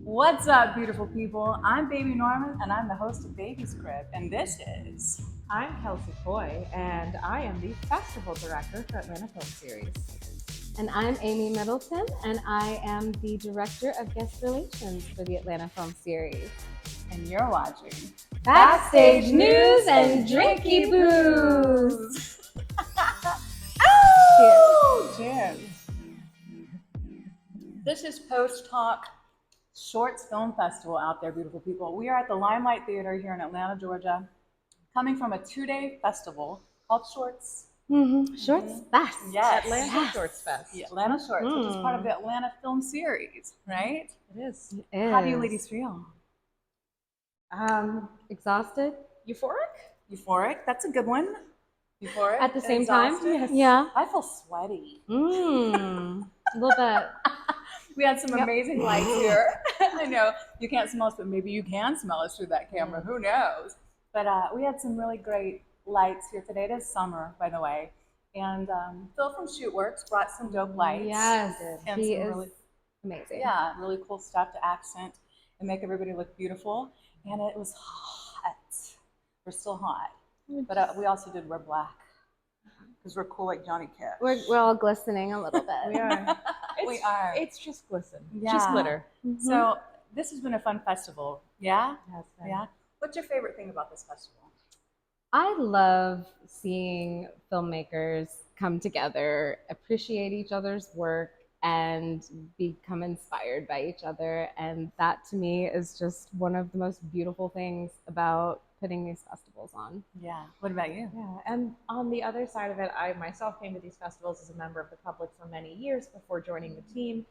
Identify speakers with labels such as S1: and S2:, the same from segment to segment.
S1: What's up, beautiful people? I'm Baby Norman, and I'm the host of Baby's Crib, and this is.
S2: I'm Kelsey Coy, and I am the Festival Director for Atlanta Film Series.
S3: And I'm Amy Middleton, and I am the Director of Guest Relations for the Atlanta Film Series.
S1: And you're watching
S3: Backstage News and Drinky Poos.
S1: Oh! Cheers. This is Post Talk Shorts Film Festival out there, beautiful people. We are at the Limelight Theater here in Atlanta, Georgia, coming from a 2-day festival called Shorts.
S3: Shorts Fest.
S1: Yes.
S2: Atlanta Shorts Fest.
S1: Yeah, Atlanta Shorts, which is part of the Atlanta Film Series, right?
S2: It is.
S1: How do you ladies feel?
S3: Exhausted.
S1: Euphoric. That's a good one. Euphoric.
S3: At the same time.
S1: Yes.
S3: Yeah.
S1: I feel sweaty.
S3: A little bit.
S1: We had some amazing lights here. I know you can't smell us, but maybe you can smell us through that camera. Who knows? But we had some really great lights here today. It is summer, by the way. And Phil from Shootworks brought some dope lights.
S3: Yes.
S1: And
S3: He
S1: some
S3: is
S1: really,
S3: amazing.
S1: yeah, really cool stuff to accent and make everybody look beautiful. And it was hot. We're still hot. But we also did wear black because we're cool like Johnny Cash.
S3: We're all glistening a little bit.
S2: We are.
S1: We are.
S2: It's just glisten.
S1: Yeah.
S2: Just glitter.
S1: So this has been a fun festival. Yeah?
S2: Yes,
S1: Yeah. What's your favorite thing about this festival?
S3: I love seeing filmmakers come together, appreciate each other's work, and become inspired by each other. And that to me is just one of the most beautiful things about putting these festivals on.
S1: Yeah. What about you?
S2: Yeah, and on the other side of it, I myself came to these festivals as a member of the public for many years before joining the team,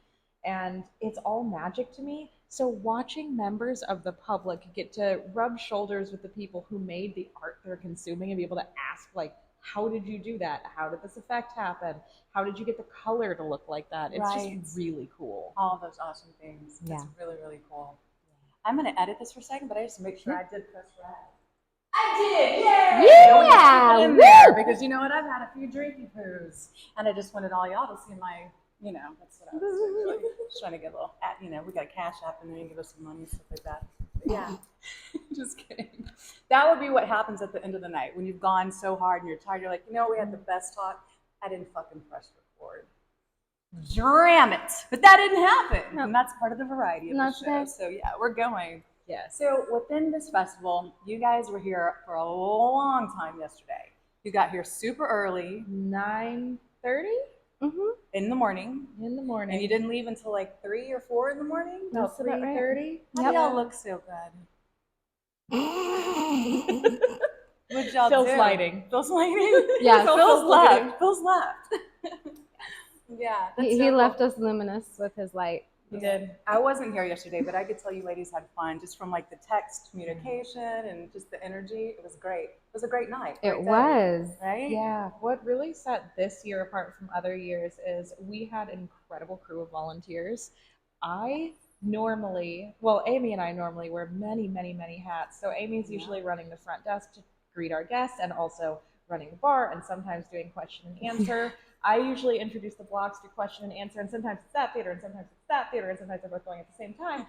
S2: and it's all magic to me. So watching members of the public get to rub shoulders with the people who made the art they're consuming and be able to ask, like, how did you do that? How did this effect happen? How did you get the color to look like that? It's
S1: Right.
S2: just really cool.
S1: All of those awesome things.
S3: Yeah.
S1: It's really, really cool. I'm going to edit this for a second, but I just make sure I did press red. I did! Yay!
S3: Yeah!
S1: In there, because you know what? I've had a few drinky poos, and I just wanted all y'all to see my, that's what I was doing. Just trying to get a little, we got a cash app, and then you give us some money and stuff like that. But yeah, just kidding. That would be what happens at the end of the night when you've gone so hard and you're tired. You're like, we had the best talk. I didn't fucking press record. Damn it! But that didn't happen, and that's part of the variety of the show.
S3: Okay.
S1: So yeah, we're going.
S2: Yes.
S1: So within this festival, you guys were here for a long time yesterday. You got here super early
S2: 9:30
S1: in the morning,
S2: in the morning.
S1: and you didn't leave until like 3 or 4 in the morning.
S2: No,
S3: That's about right.
S2: 3:30.
S1: How do y'all look so good? What'd y'all
S2: Phil's
S1: do?
S2: lighting.
S1: Phil's lighting?
S3: Yeah,
S1: Phil's
S2: looking.
S1: left. Phil's left. Yeah. that's
S3: He
S1: so
S3: left
S1: cool.
S3: us luminous with his light.
S2: He did.
S1: I wasn't here yesterday, but I could tell you ladies had fun just from like the text communication and just the energy. It was great. It was a great night.
S3: It
S1: great day,
S3: was.
S1: right?
S2: Yeah, what really set this year apart from other years is we had an incredible crew of volunteers. Amy and I normally wear many, many, many hats. So Amy's usually running the front desk to greet our guests and also running the bar and sometimes doing question and answer. I usually introduce the blocks, do question and answer, and sometimes it's that theater, and sometimes it's that theater, and sometimes they're both going at the same time.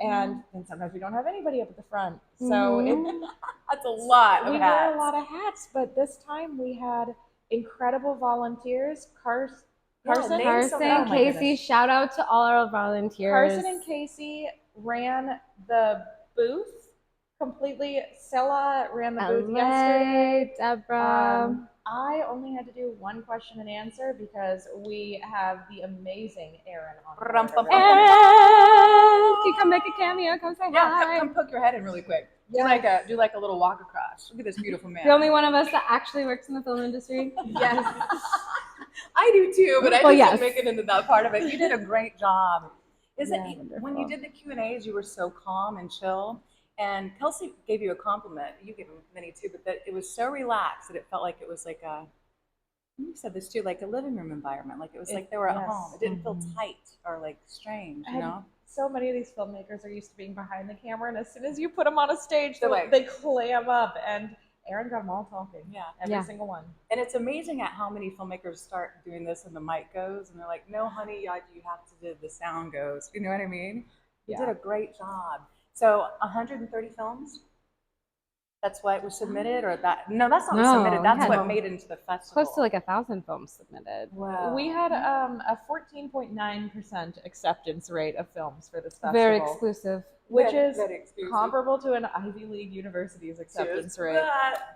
S2: And sometimes we don't have anybody up at the front. So
S1: That's a lot of
S2: we
S1: hats.
S2: wear a lot of hats, but this time we had incredible volunteers. Carson,
S1: name
S3: Carson,
S1: Oh my
S3: Casey,
S2: goodness.
S3: shout out to all our volunteers.
S2: Carson and Casey ran the booth completely. Scylla ran the booth yesterday.
S3: Deborah.
S2: I only had to do one question and answer because we have the amazing Erin on.
S1: Rum-pum-pum.
S3: Can you come make a cameo? Come say
S1: Yeah,
S3: hi.
S1: come poke your head in really quick.
S2: Yes.
S1: Do like a little walk across. Look at this beautiful man.
S3: The only one of us that actually works in the film industry.
S2: Yes.
S1: I do too, but I
S3: Well,
S1: just
S3: yes.
S1: didn't make it into that part of it. You did a great job. When
S3: wonderful.
S1: you did the Q&As, you were so calm and chill. And Kelsey gave you a compliment. You gave him many too, but that it was so relaxed that it felt like it was like you said this too, like a living room environment. Like it was like they were at
S2: Yes.
S1: home. It didn't feel tight or like strange, you know?
S2: So many of these filmmakers are used to being behind the camera, and as soon as you put them on a stage,
S1: They're like-
S2: they clam up. And Erin got them all talking.
S1: Yeah.
S2: Every single one.
S1: And it's amazing at how many filmmakers start doing this and the mic goes and they're like, no, honey, you have to do the sound goes. You know what I mean? You did a great job. So 130 films? That's what was submitted, or that? No, that's not
S3: No,
S1: submitted. That's
S3: yeah,
S1: what
S3: no.
S1: made it into the festival.
S3: Close to like 1,000 films submitted.
S1: Wow.
S2: We had a 14.9% acceptance rate of films for this festival.
S3: Very exclusive.
S2: Which is
S1: very exclusive.
S2: comparable to an Ivy League university's acceptance rate.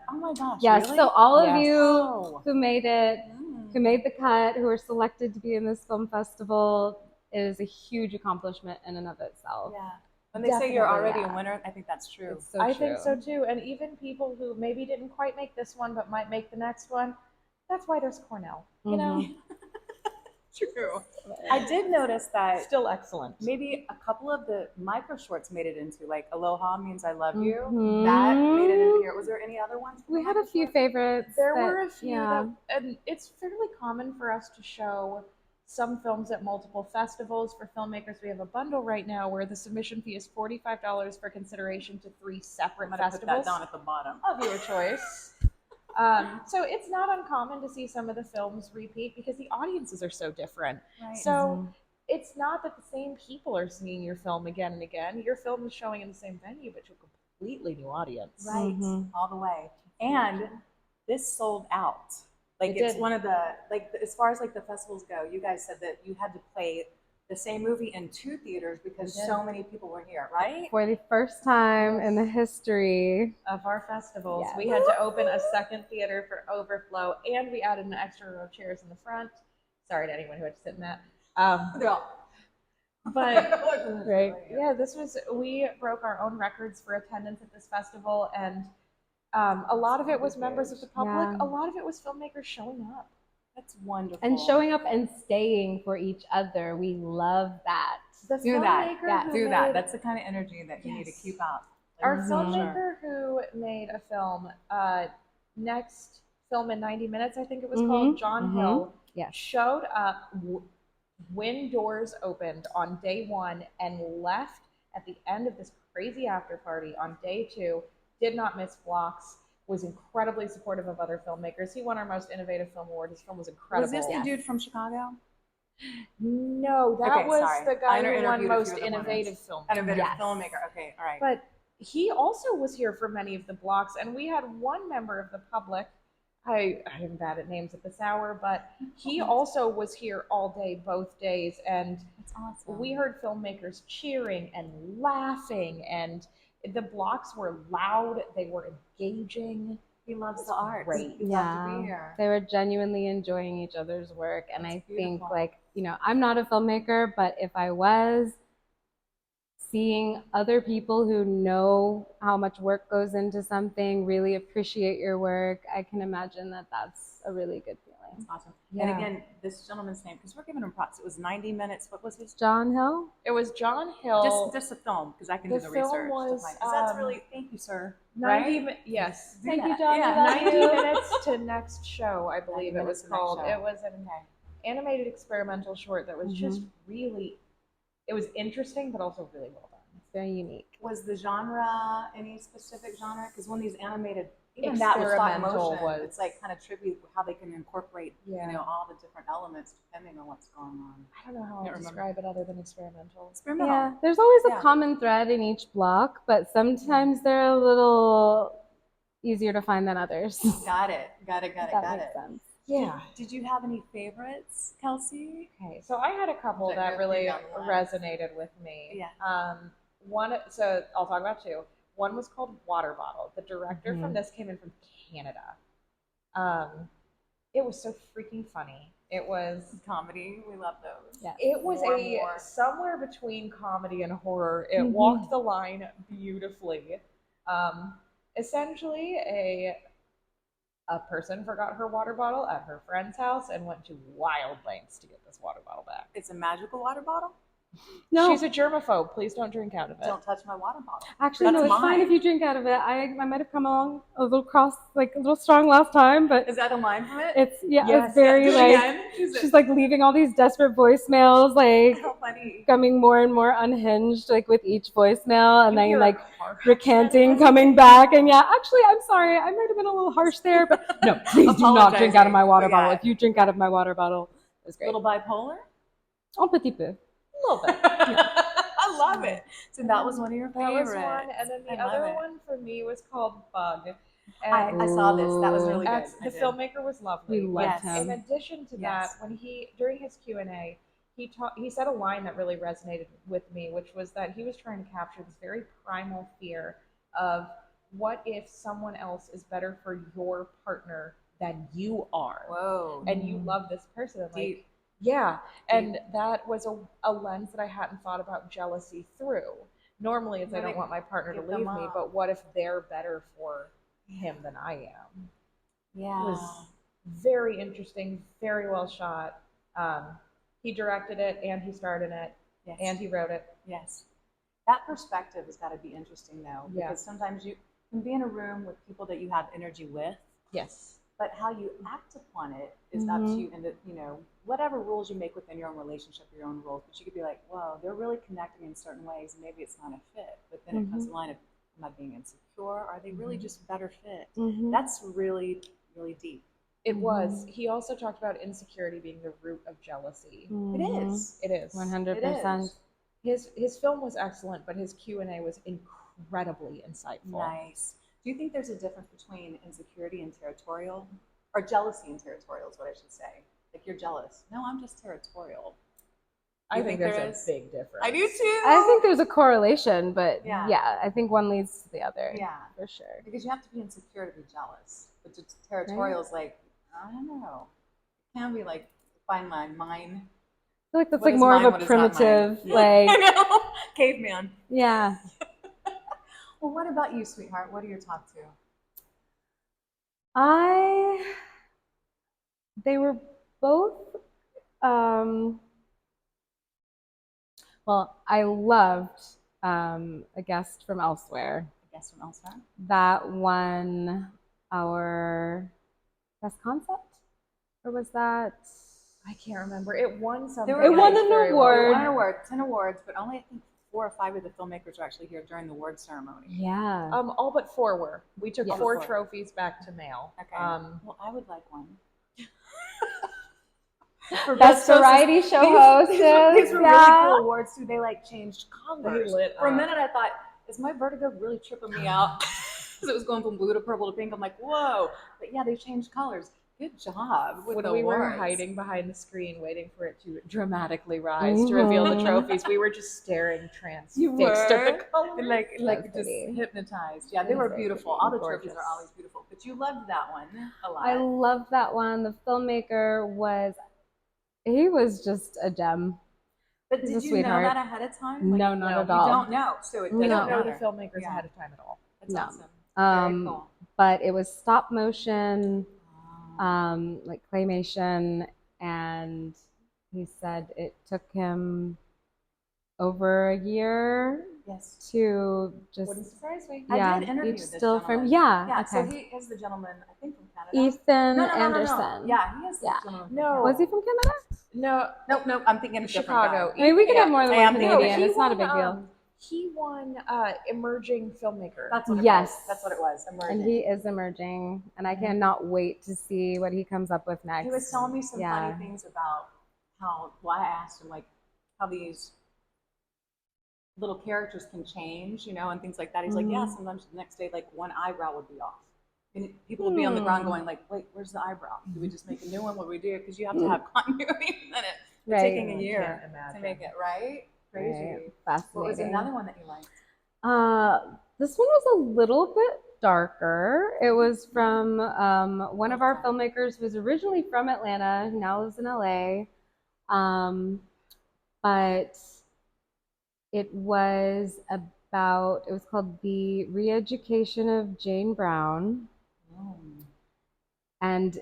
S1: Oh my gosh,
S3: Yes,
S1: really?
S3: so all of
S2: Yes.
S3: you who made it,
S1: Mm.
S3: who made the cut, who were selected to be in this film festival, is a huge accomplishment in and of itself.
S1: Yeah. When they say you're
S3: Definitely,
S1: already
S3: yeah.
S1: a winner, I think that's true.
S3: It's so
S2: I
S3: true.
S2: think so too. And even people who maybe didn't quite make this one but might make the next one, that's why there's Cornell. You know?
S1: True. I did notice that
S2: Still excellent.
S1: maybe a couple of the micro shorts made it into, like Aloha Means I Love You.
S3: Mhm.
S1: That made it into here. Was there any other ones?
S3: We had a few favorites.
S2: There
S3: that-
S2: were a few,
S3: yeah.
S2: and it's fairly common for us to show some films at multiple festivals. For filmmakers, we have a bundle right now where the submission fee is $45 for consideration to 3 separate
S1: I'm gonna put that
S2: festivals
S1: down at the bottom.
S2: of your choice. So it's not uncommon to see some of the films repeat because the audiences are so different.
S1: Right.
S2: So it's not that the same people are seeing your film again and again. Your film is showing in the same venue, but to a completely new audience.
S1: Right.
S3: Mhm.
S1: All the way. And this sold out. Like
S2: It
S1: it's
S2: did.
S1: one of the, like as far as like the festivals go, you guys said that you had to play the same movie in 2 theaters because
S2: We did.
S1: so many people were here, right?
S3: For the first time in the history.
S2: Of our festivals,
S3: Yes.
S2: we had to open a second theater for overflow, and we added an extra row of chairs in the front. Sorry to anyone who had to sit in that. But
S3: Right.
S2: yeah, we broke our own records for attendance at this festival, and a lot of it was members of the public.
S3: Yeah.
S2: A lot of it was filmmakers showing up.
S1: That's wonderful.
S3: And showing up and staying for each other. We love that.
S2: The
S1: Do that.
S2: filmmaker
S3: Yeah,
S2: who
S1: Do that.
S2: made-
S1: That's the kind of energy that you need to
S2: Yes.
S1: keep up.
S2: Our
S3: Mhm.
S2: filmmaker who made a film, next film in 90 minutes, I think it was
S3: Mhm.
S2: called, John
S3: Mhm.
S2: Hill,
S3: Yes.
S2: showed up when doors opened on day 1 and left at the end of this crazy after party on day 2, did not miss blocks, was incredibly supportive of other filmmakers. He won our most innovative film award. His film was incredible.
S1: Was this the dude from Chicago?
S2: No, that
S1: Okay,
S2: was
S1: sorry.
S2: the guy
S1: I
S2: who won
S1: interviewed a few
S2: most
S1: of the
S2: innovative
S1: winners.
S2: film.
S1: Innovative
S3: Yes.
S1: filmmaker. Okay, all right.
S2: But he also was here for many of the blocks, and we had one member of the public. I am bad at names at this hour, but he also was here all day, both days, and
S1: That's awesome.
S2: we heard filmmakers cheering and laughing, and the blocks were loud. They were engaging.
S1: He loves the art.
S2: great.
S1: He loved to be here.
S3: They were genuinely enjoying each other's work. And
S1: That's
S3: I think,
S1: beautiful.
S3: like, I'm not a filmmaker, but if I was, seeing other people who know how much work goes into something really appreciate your work, I can imagine that that's a really good feeling.
S1: That's awesome.
S2: Yeah.
S1: And again, this gentleman's name, because we're giving him props. It was 90 minutes. What was his?
S3: John Hill?
S2: It was John Hill.
S1: Just a film, because I can
S2: The
S1: do the
S2: film
S1: research.
S2: was,
S1: to find, 'cause that's really, thank you, sir.
S2: 90
S1: Right?
S2: yes.
S1: Do
S3: Thank you,
S1: that.
S3: John.
S1: Yeah.
S3: We love
S2: 90
S3: you.
S2: minutes to next show, I believe
S1: 90
S2: it was
S1: minutes to next
S2: called.
S1: show.
S2: It was an
S1: Okay.
S2: animated experimental short that was just really, it was interesting, but also really well done.
S3: It's very unique.
S1: Was the genre any specific genre? Because when these animated, even that was stop
S2: Experimental
S1: motion.
S2: was-
S1: It's like kind of tribute how they can incorporate,
S2: Yeah.
S1: all the different elements depending on what's going on.
S2: I don't know how
S1: Can't
S2: to
S1: remember.
S2: describe it other than experimental.
S1: Experimental.
S3: Yeah, there's always a
S1: Yeah.
S3: common thread in each block, but sometimes they're a little easier to find than others.
S1: Got it. Got
S3: If that
S1: it.
S3: makes sense.
S2: Yeah.
S1: Did you have any favorites, Kelsey?
S2: Okay, so I had a couple
S1: That
S2: that
S1: you're
S2: really
S1: down the line.
S2: resonated with me.
S1: Yeah.
S2: So I'll talk about 2. One was called Water Bottle. The director
S3: Mhm.
S2: from this came in from Canada. It was so freaking funny. It was
S1: Comedy. We love those.
S3: Yeah.
S2: It was
S1: More and more.
S2: somewhere between comedy and horror. It
S3: Mhm.
S2: walked the line beautifully. Essentially, a person forgot her water bottle at her friend's house and went to wild lengths to get this water bottle back.
S1: It's a magical water bottle.
S3: No,
S2: She's a germaphobe. Please don't drink out of it.
S1: Don't touch my water bottle.
S3: actually, no,
S1: That's
S3: it's fine
S1: mine.
S3: if you drink out of it. I might have come along a little strong last time, but
S1: Is that a line from it?
S3: it's
S2: Yes,
S3: it's very
S1: Do it
S3: like
S1: again. Is it-
S3: she's like leaving all these desperate voicemails, like
S1: How funny.
S3: becoming more and more unhinged, like with each voicemail, and
S2: You
S3: then
S2: hear
S3: like
S2: a car crash
S3: recanting,
S2: then?
S3: coming back, and yeah, actually, I'm sorry, I might have been a little harsh there, but no, please do not drink out of my water
S1: Apologizing,
S3: bottle.
S1: yeah.
S3: If you drink out of my water bottle, it's great.
S1: Little bipolar.
S3: Un petit peu.
S2: A little bit.
S1: A love it. So that was one of your
S2: That
S1: favorites.
S2: was one, and then the
S1: I love
S2: other
S1: it.
S2: one for me was called Bug.
S1: I
S2: And
S1: saw this. That was really good.
S2: That's, the filmmaker was lovely.
S3: We loved
S1: Yes.
S2: In
S3: him.
S2: addition to that, when he during his Q&A, he said a line that really resonated with me, which was that he was trying to capture this very primal fear of what if someone else is better for your partner than you are.
S1: Whoa.
S2: And you love this person. And
S1: Deep.
S2: yeah. And that was a lens that I hadn't thought about jealousy through. Normally it's I don't want my partner to leave me, but what if they're better for him than I am?
S1: Yeah.
S2: It was very interesting, very well shot. He directed it and he starred in it and he wrote it.
S1: Yes. That perspective has got to be interesting though,
S2: Yeah.
S1: because sometimes you can be in a room with people that you have energy with,
S2: Yes.
S1: but how you act upon it is up to you, and you know, whatever rules you make within your own relationship, your own rules. But you could be like, "Whoa, they're really connecting in certain ways, and maybe it's not a fit." But then it comes to the line of, "Am I being insecure? Are they really just better fit?" That's really, really deep.
S2: It was. He also talked about insecurity being the root of jealousy.
S1: It is.
S2: It is.
S3: 100%.
S2: His film was excellent, but his Q&A was incredibly insightful.
S1: Nice. Do you think there's a difference between insecurity and territorial, or jealousy and territorial is what I should say? Like, you're jealous. No, I'm just territorial.
S2: I think there's a big difference.
S1: I do too.
S3: I think there's a correlation, but yeah, I think one leads to the other.
S1: Yeah,
S3: for sure.
S1: Because you have to be insecure to be jealous. But territorial is like, I don't know. It can be like, find my mind.
S3: I feel like that's
S1: What
S3: like
S1: is
S3: more
S1: mine,
S3: of
S1: what
S3: a
S1: is not
S3: primitive,
S1: mine?
S3: like,
S1: I know. Caveman.
S3: yeah.
S1: Well, what about you, sweetheart? What are your top two?
S3: They were both, well, I loved A Guest from Elsewhere.
S1: A Guest from Elsewhere?
S3: That won our best concept? Or was that?
S2: I can't remember. It won something.
S3: It won an award.
S1: It won an award, 10 awards, but only I think 4 or 5 of the filmmakers were actually here during the award ceremony.
S3: Yeah.
S2: All but 4 were. We took
S3: Yes.
S2: 4 trophies back to mail.
S1: Okay. Well, I would like one.
S3: For best variety show host.
S1: These were really cool awards too. They like changed colors. For a minute, I thought, is my vertigo really tripping me out? Because it was going from blue to purple to pink. I'm like, whoa! But yeah, they changed colors. Good job with the
S2: When we were
S1: awards.
S2: hiding behind the screen, waiting for it to dramatically rise to reveal the trophies, we were just staring transfixed at the colors.
S1: Like just hypnotized. Yeah, they were beautiful. All the trophies are always beautiful. But you loved that one a lot.
S3: I loved that one. The filmmaker he was just a gem.
S1: But did you know that ahead of time?
S3: No, not at all.
S1: You don't know, so it
S2: We
S1: doesn't
S2: don't know
S1: matter.
S2: the filmmakers ahead of time at all.
S1: That's awesome. Very cool.
S3: But it was stop motion, like claymation, and he said it took him over a year to just.
S2: Wouldn't surprise me.
S3: Yeah,
S1: I did interview
S3: each
S1: this
S3: still
S1: gentleman.
S3: frame. Yeah.
S1: Yeah.
S3: Okay.
S1: So he is the gentleman, I think, from Canada.
S3: Ethan
S1: No.
S3: Anderson.
S1: Yeah, he is the gentleman.
S2: No.
S3: Was he from Canada?
S2: No.
S1: Nope. I'm thinking of
S2: Chicago.
S3: I mean, we can have more than one
S1: thinking
S3: Canadian.
S2: he
S3: It's not a
S2: won,
S3: big deal.
S2: He won emerging filmmaker.
S1: That's what it
S3: Yes.
S1: was. That's what it was.
S3: And he is emerging, and I cannot wait to see what he comes up with next.
S1: He was telling me some funny things about I asked him, like, how these little characters can change, and things like that. He's like, yeah, sometimes the next day, like, one eyebrow would be off. And people would be on the ground going, like, wait, where's the eyebrow? Do we just make a new one? What do we do? Because you have to have continuity in it. It's taking a year to make it, right? Crazy.
S3: Right. Fascinating.
S1: What was another one that you liked?
S3: This one was a little bit darker. It was from one of our filmmakers who was originally from Atlanta, who now lives in LA. But it was called The Re-Education of Jane Brown. And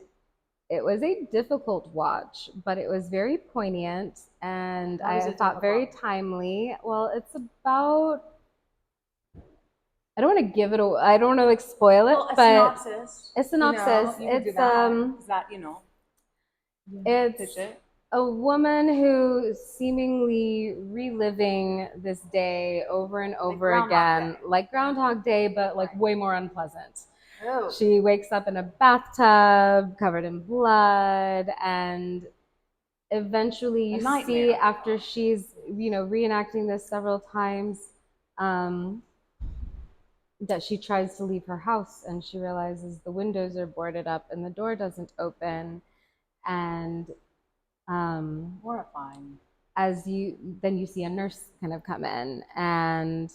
S3: it was a difficult watch, but it was very poignant and I thought very timely. Well, it's about, I don't want to give it away, I don't want to spoil it, but
S1: synopsis.
S3: a synopsis. It's a woman who seemingly reliving this day over and over again, like Groundhog Day, but like way more unpleasant.
S1: Oh.
S3: She wakes up in a bathtub covered in blood, and eventually you see after she's reenacting this several times, that she tries to leave her house and she realizes the windows are boarded up and the door doesn't open. And
S1: Horrifying.
S3: then you see a nurse kind of come in and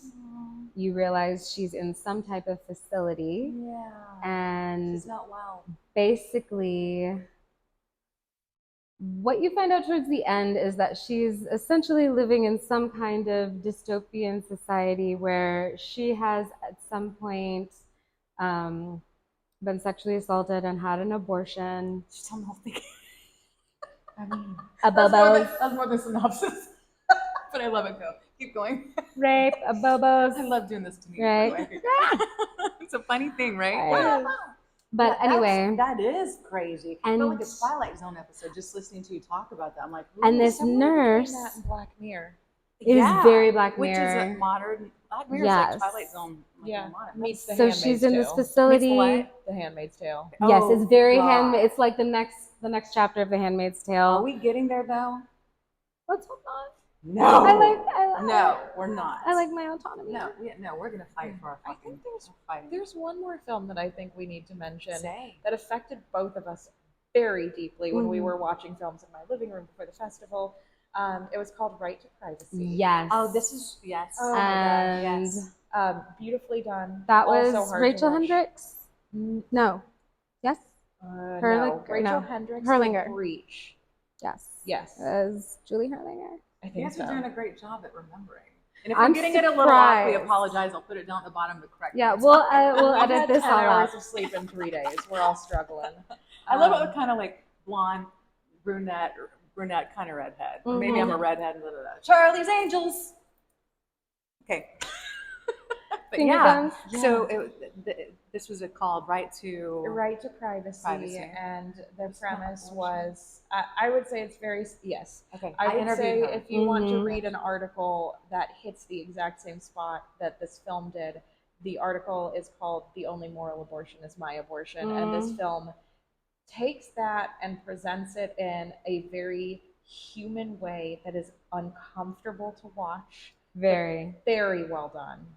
S3: you realize she's in some type of facility.
S1: Yeah.
S3: And
S1: she's not well.
S3: Basically, what you find out towards the end is that she's essentially living in some kind of dystopian society where she has at some point been sexually assaulted and had an abortion.
S1: She's telling the whole thing.
S3: A
S1: That's more than synopsis. But I love it. Go. Keep going.
S3: Rape, a bobos.
S1: I love doing this to me.
S3: Right.
S1: It's a funny thing, right?
S3: Right. But anyway,
S1: that is crazy. I
S3: and
S1: feel like a Twilight Zone episode. Just listening to you talk about that, I'm like,
S3: and this nurse
S2: that in Black Mirror
S3: is very Black
S1: which
S3: Mirror,
S1: is a modern Black Mirror,
S3: yes.
S1: is like Twilight Zone. Like
S2: Yeah.
S1: modern.
S2: meets the
S3: So
S2: Handmaid's
S3: she's in
S2: Tale.
S3: this facility.
S2: The Handmaid's Tale.
S3: Yes,
S1: Oh,
S3: it's very
S1: God.
S3: It's like the next chapter of The Handmaid's Tale.
S1: Are we getting there though?
S3: Let's hold on.
S1: No.
S3: No,
S1: we're not.
S3: I like my autonomy.
S1: No, we're gonna fight for our
S2: I
S1: fucking.
S2: think
S1: fighting.
S2: there's one more film that I think we need to mention
S1: Say.
S2: that affected both of us very deeply when we
S3: Mhm.
S2: were watching films in my living room before the festival. It was called Right to Privacy.
S3: Yes.
S1: Oh, this is yes.
S2: Oh my God,
S3: and
S1: yes.
S2: Beautifully done.
S3: that
S2: Also
S3: was
S2: hard to
S3: Rachel
S2: watch.
S3: Hendricks. No. Yes.
S2: No,
S3: Herlinger-
S2: Rachel
S3: no.
S2: Hendricks.
S3: Herlinger.
S2: The Breach.
S3: Yes.
S2: Yes.
S3: It was Julie Herlinger.
S2: I
S1: You
S2: think
S1: guys
S2: so.
S1: are doing a great job at remembering. And if
S3: I'm
S1: we're getting it a little off, we
S3: surprised.
S1: apologize. I'll put it down at the bottom of the correct.
S3: Yeah,
S1: ones.
S3: we'll
S2: We've
S3: edit
S2: had
S3: this
S2: 10
S3: all
S2: hours
S3: out.
S2: of sleep in 3 days. We're all struggling.
S1: I love it with kind of like blonde, brunette kind of redhead. Or maybe I'm a redhead. Blah, blah, blah. Charlie's Angels. Okay. But
S3: Finger
S1: yeah,
S3: guns.
S1: so this was called Right to
S2: Right to Privacy. And the premise was, I would say it's very, yes.
S1: Okay,
S2: I would say
S1: interviewed her.
S2: if you want to
S3: Mhm.
S2: read an article that hits the exact same spot that this film did, the article is called The Only Moral Abortion is My Abortion. And this film takes that and presents it in a very human way that is uncomfortable to watch.
S3: Very,
S2: Very well done.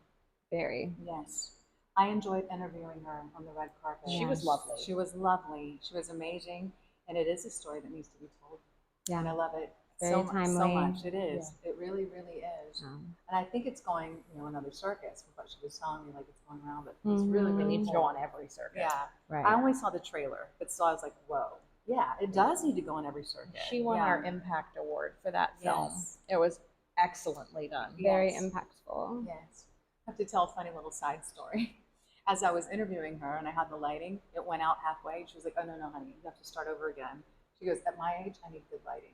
S3: very.
S1: Yes. I enjoyed interviewing her on the red carpet.
S2: She was lovely.
S1: She was lovely. She was amazing. And it is a story that needs to be told.
S3: Yeah.
S1: And I love it
S3: Very
S1: so
S3: timely.
S1: much. It is. It really, really is. And I think it's going, in other circuits, what she was telling me, like it's going around, but it's really,
S2: It
S1: really
S2: needs to
S1: cool.
S2: go on every circuit.
S1: Yeah.
S3: Right.
S1: I only saw the trailer, but still I was like, whoa. Yeah, it does need to go on every circuit.
S2: She won
S1: Yeah.
S2: our Impact Award for that film.
S1: Yes.
S2: It was excellently done.
S3: Very
S1: Yes.
S3: impactful.
S1: Yes. I have to tell a funny little side story. As I was interviewing her and I had the lighting, it went out halfway. She was like, oh, no, honey, you have to start over again. She goes, at my age, I need good lighting.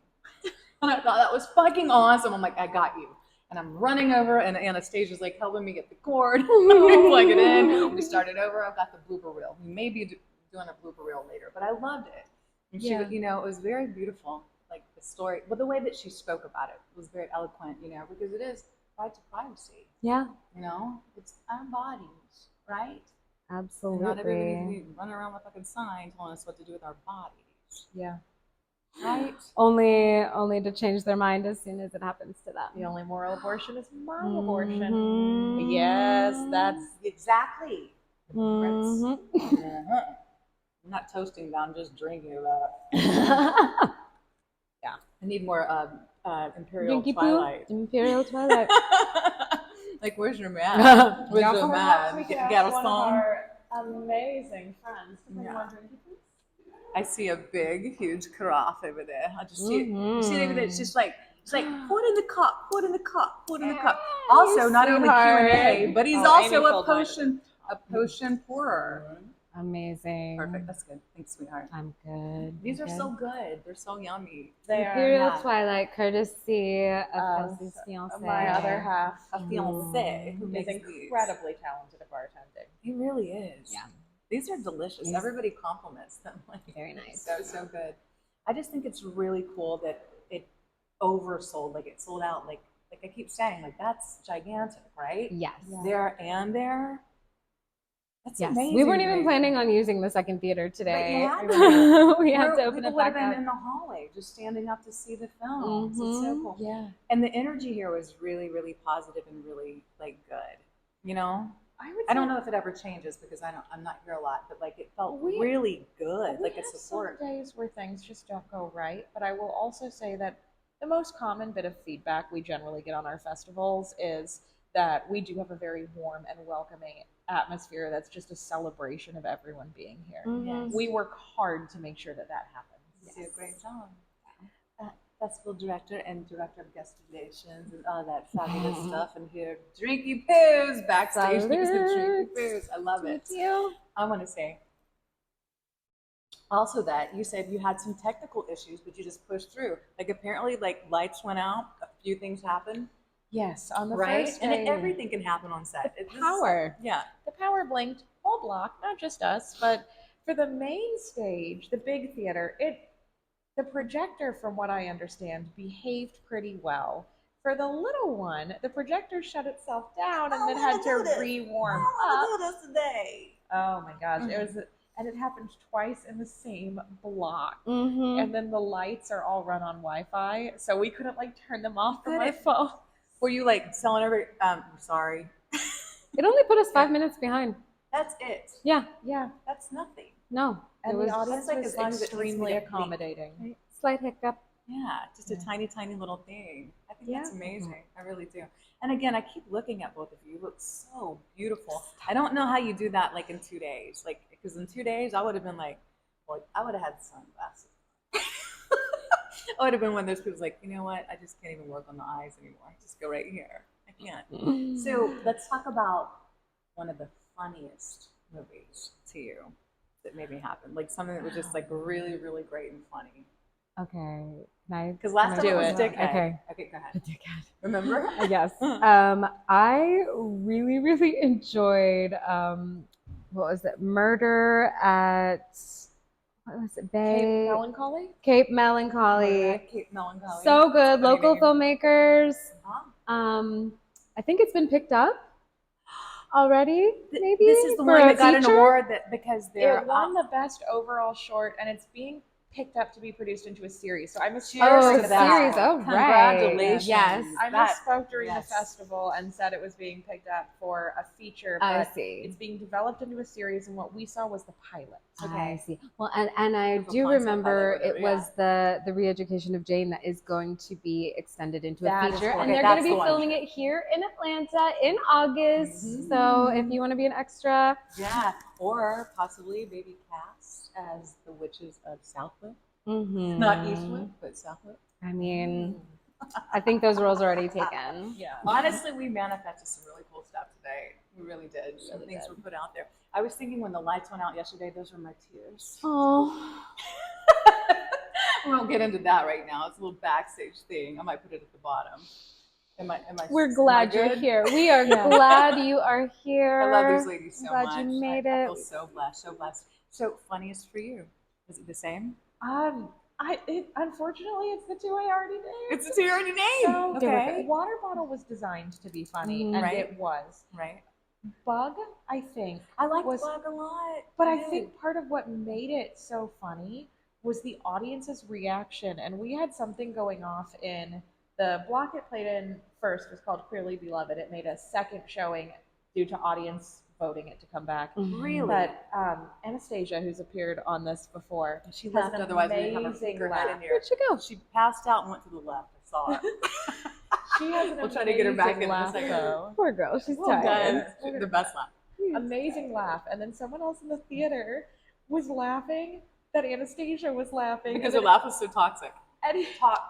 S1: And I thought that was fucking awesome. I'm like, I got you. And I'm running over and Anastasia's like helping me get the cord. We plug it in. We started over. I've got the blooper reel. We may be doing a blooper reel later, but I loved it. And she, it was very beautiful. Like the story, well, the way that she spoke about it was very eloquent, because it is right to privacy.
S3: Yeah.
S1: It's our bodies, right?
S3: Absolutely.
S1: Not everybody needs to be running around with a fucking sign telling us what to do with our bodies.
S2: Yeah.
S1: Right?
S3: Only to change their mind as soon as it happens to them.
S2: The only moral abortion is my abortion.
S3: Mhm.
S2: Yes, that's
S1: Exactly.
S3: Mhm.
S1: I'm not toasting that, I'm just drinking about it. Yeah. I need more Imperial
S3: Dinky
S1: Twilight.
S3: Poo, Imperial Twilight.
S1: Like, where's your man? Where's
S2: Y'all
S1: your
S2: come
S1: man?
S2: up,
S1: Get a
S2: one of
S1: song.
S2: our amazing friends.
S1: Yeah. I see a big, huge carafe over there. I just see it. You see it over there? It's just like, pour it in the cup, pour it in the cup, pour it in the cup. Also,
S3: you
S1: not only Q&A,
S3: sweetheart.
S1: but he's
S2: Oh,
S1: also
S2: Amy
S1: a potion pourer.
S3: Amazing.
S1: Perfect. That's good. Thanks, sweetheart.
S3: I'm good.
S1: These
S3: I'm
S1: are
S3: good.
S1: so good. They're so yummy.
S2: They are
S3: Imperial
S1: Yeah.
S3: Twilight, courtesy of
S2: Of
S3: Kelsey's fiance.
S2: my other half.
S1: A fiance who
S2: Is
S1: makes these.
S2: incredibly talented at bartending.
S1: He really is.
S3: Yeah.
S1: These are delicious.
S3: These-
S1: Everybody compliments them. Like,
S3: Very nice.
S1: So good. I just think it's really cool that it oversold. Like it sold out. Like I keep saying, like that's gigantic, right?
S3: Yes.
S2: Yeah.
S1: There and there. That's
S3: Yes,
S1: amazing.
S3: we weren't even
S1: Brady.
S3: planning on using the second theater today.
S1: had to.
S3: We had to
S1: We
S3: open it
S1: would have
S3: back
S1: been
S3: up.
S1: in the hallway, just standing up to see the films. It's so
S3: Mhm.
S1: cool.
S2: Yeah.
S1: And the energy here was really, really positive and really like good. You know,
S2: I would.
S1: I don't know if it ever changes because I'm not here a lot, but like it felt really good,
S2: We
S1: like a
S2: have
S1: support.
S2: some days where things just don't go right, but I will also say that the most common bit of feedback we generally get on our festivals is that we do have a very warm and welcoming atmosphere that's just a celebration of everyone being here.
S3: Mhm.
S2: We work hard to make sure that that happens.
S1: You do a great job. Festival director and director of guest relations and all that fabulous stuff. And here, Drinky Poos backstage.
S3: Salute.
S1: Drinky Poos. I love it.
S3: Thank you.
S1: I want to say also that you said you had some technical issues, but you just pushed through. Like apparently, like lights went out, a few things happened,
S2: Yes, on the
S1: right?
S2: first
S1: And
S2: day,
S1: everything can happen on set.
S3: Power.
S1: Yeah.
S2: the power blinked whole block, not just us, but for the main stage, the big theater, the projector, from what I understand, behaved pretty well. For the little one, the projector shut itself down and then had to re-warm up.
S1: Today.
S2: Oh my gosh, it was, and it happened twice in the same block.
S3: Mhm.
S2: And then the lights are all run on Wi-Fi, so we couldn't like turn them off from our phone.
S1: Were you like selling every? Sorry.
S3: It only put us 5 minutes behind.
S1: That's it.
S3: Yeah.
S2: Yeah,
S1: That's nothing.
S3: No.
S2: and
S3: it
S2: the
S3: was
S2: audience
S1: like
S2: was
S1: as long as it needs to be
S2: extremely
S1: a peak.
S2: accommodating.
S3: slight hiccup.
S1: Yeah, just a
S2: Yeah.
S1: tiny, tiny little thing. I think that's
S2: Yeah.
S1: amazing. I really do. And again, I keep looking at both of you. You look so beautiful. I don't know how you do that like in 2 days. Like, because in 2 days, I would have been like, well, I would have had sunglasses. I would have been one of those people like, you know what? I just can't even work on the eyes anymore. Just go right here. I can't. So let's talk about one of the funniest movies to you that made me happen. Like something that was just like really, really great and funny.
S3: Okay. Nice.
S1: Because last time it was
S2: Do it.
S1: Dickhead.
S3: Okay.
S1: Okay, go ahead.
S3: Dickhead.
S1: Remember?
S3: Yes. I really, really enjoyed what was it? Murder at what was it?
S2: Cape
S3: Bay
S2: Melancholy?
S3: Cape Melancholy.
S1: Cape Melancholy.
S3: So good.
S1: Funny
S3: Local
S1: name.
S3: filmmakers.
S1: Huh?
S3: I think it's been picked up already. Maybe
S1: This is the
S3: for
S1: one
S3: a
S1: that got an
S3: feature?
S1: award that because they're
S2: It won the best overall short, and it's being picked up to be produced into a series. So I misspoke
S3: Oh,
S1: Cheers
S3: the
S1: to that.
S3: series. Oh, right.
S1: Congratulations.
S3: Yes.
S2: I
S1: That-
S2: misspoke during
S1: yes.
S2: the festival and said it was being picked up for a feature,
S3: I
S2: but
S3: see.
S2: it's being developed into a series, and what we saw was the pilot.
S3: I see. Well, and I
S1: Proof of
S3: do
S1: concept,
S3: remember
S1: whatever,
S3: it was the re-education of Jane that is going to be extended into
S2: That
S3: a
S2: is
S3: feature,
S2: correct.
S3: and they're
S1: Okay,
S3: going to
S1: that's
S3: be
S1: the one.
S3: filming it here in Atlanta in August. So if you want to be an extra,
S1: Yeah, or possibly maybe cast as the witches of Southwood. Not Eastwood, but Southwood.
S3: I mean, I think those roles are already taken.
S2: Yeah.
S1: Honestly, we manifested some really cool stuff today. We really did. Some
S3: Really
S1: things
S3: did.
S1: were put out there. I was thinking when the lights went out yesterday, those were my tears.
S3: Oh,
S1: We won't get into that right now. It's a little backstage thing. I might put it at the bottom. Am I
S3: we're glad you're
S1: good?
S3: here. We are glad you are here.
S1: I love these ladies so
S3: glad
S1: much.
S3: you made
S1: I
S3: it.
S1: feel so blessed, so blessed. So funniest for you? Is it the same?
S2: Unfortunately, it's the two I already did.
S1: It's the two you already named.
S2: So,
S1: Okay.
S2: Water Bottle was designed to be funny, and
S1: Right.
S2: it was.
S1: Right.
S2: Bug, I think,
S1: I like
S2: was-
S1: Bug a lot.
S2: but I
S1: did.
S2: think part of what made it so funny was the audience's reaction. And we had something going off in the block it played in first was called Clearly Beloved. It made a second showing due to audience voting it to come back.
S1: Really?
S2: But Anastasia, who's appeared on this before,
S1: She
S2: has
S1: left,
S2: an
S1: otherwise we'd have her
S2: amazing
S1: her head in
S2: laugh.
S1: here.
S3: Where'd she go?
S1: She passed out and went to the left. I saw it.
S2: She has an
S1: We'll try to get her back
S2: amazing
S1: in a
S2: laugh,
S1: second.
S2: though.
S3: Poor girl. She's
S1: Well
S3: tired.
S1: done. The best laugh.
S2: Amazing laugh. And then someone else in the theater was laughing that Anastasia was laughing.
S1: Because
S2: and
S1: her laugh was so toxic.
S2: then Eddie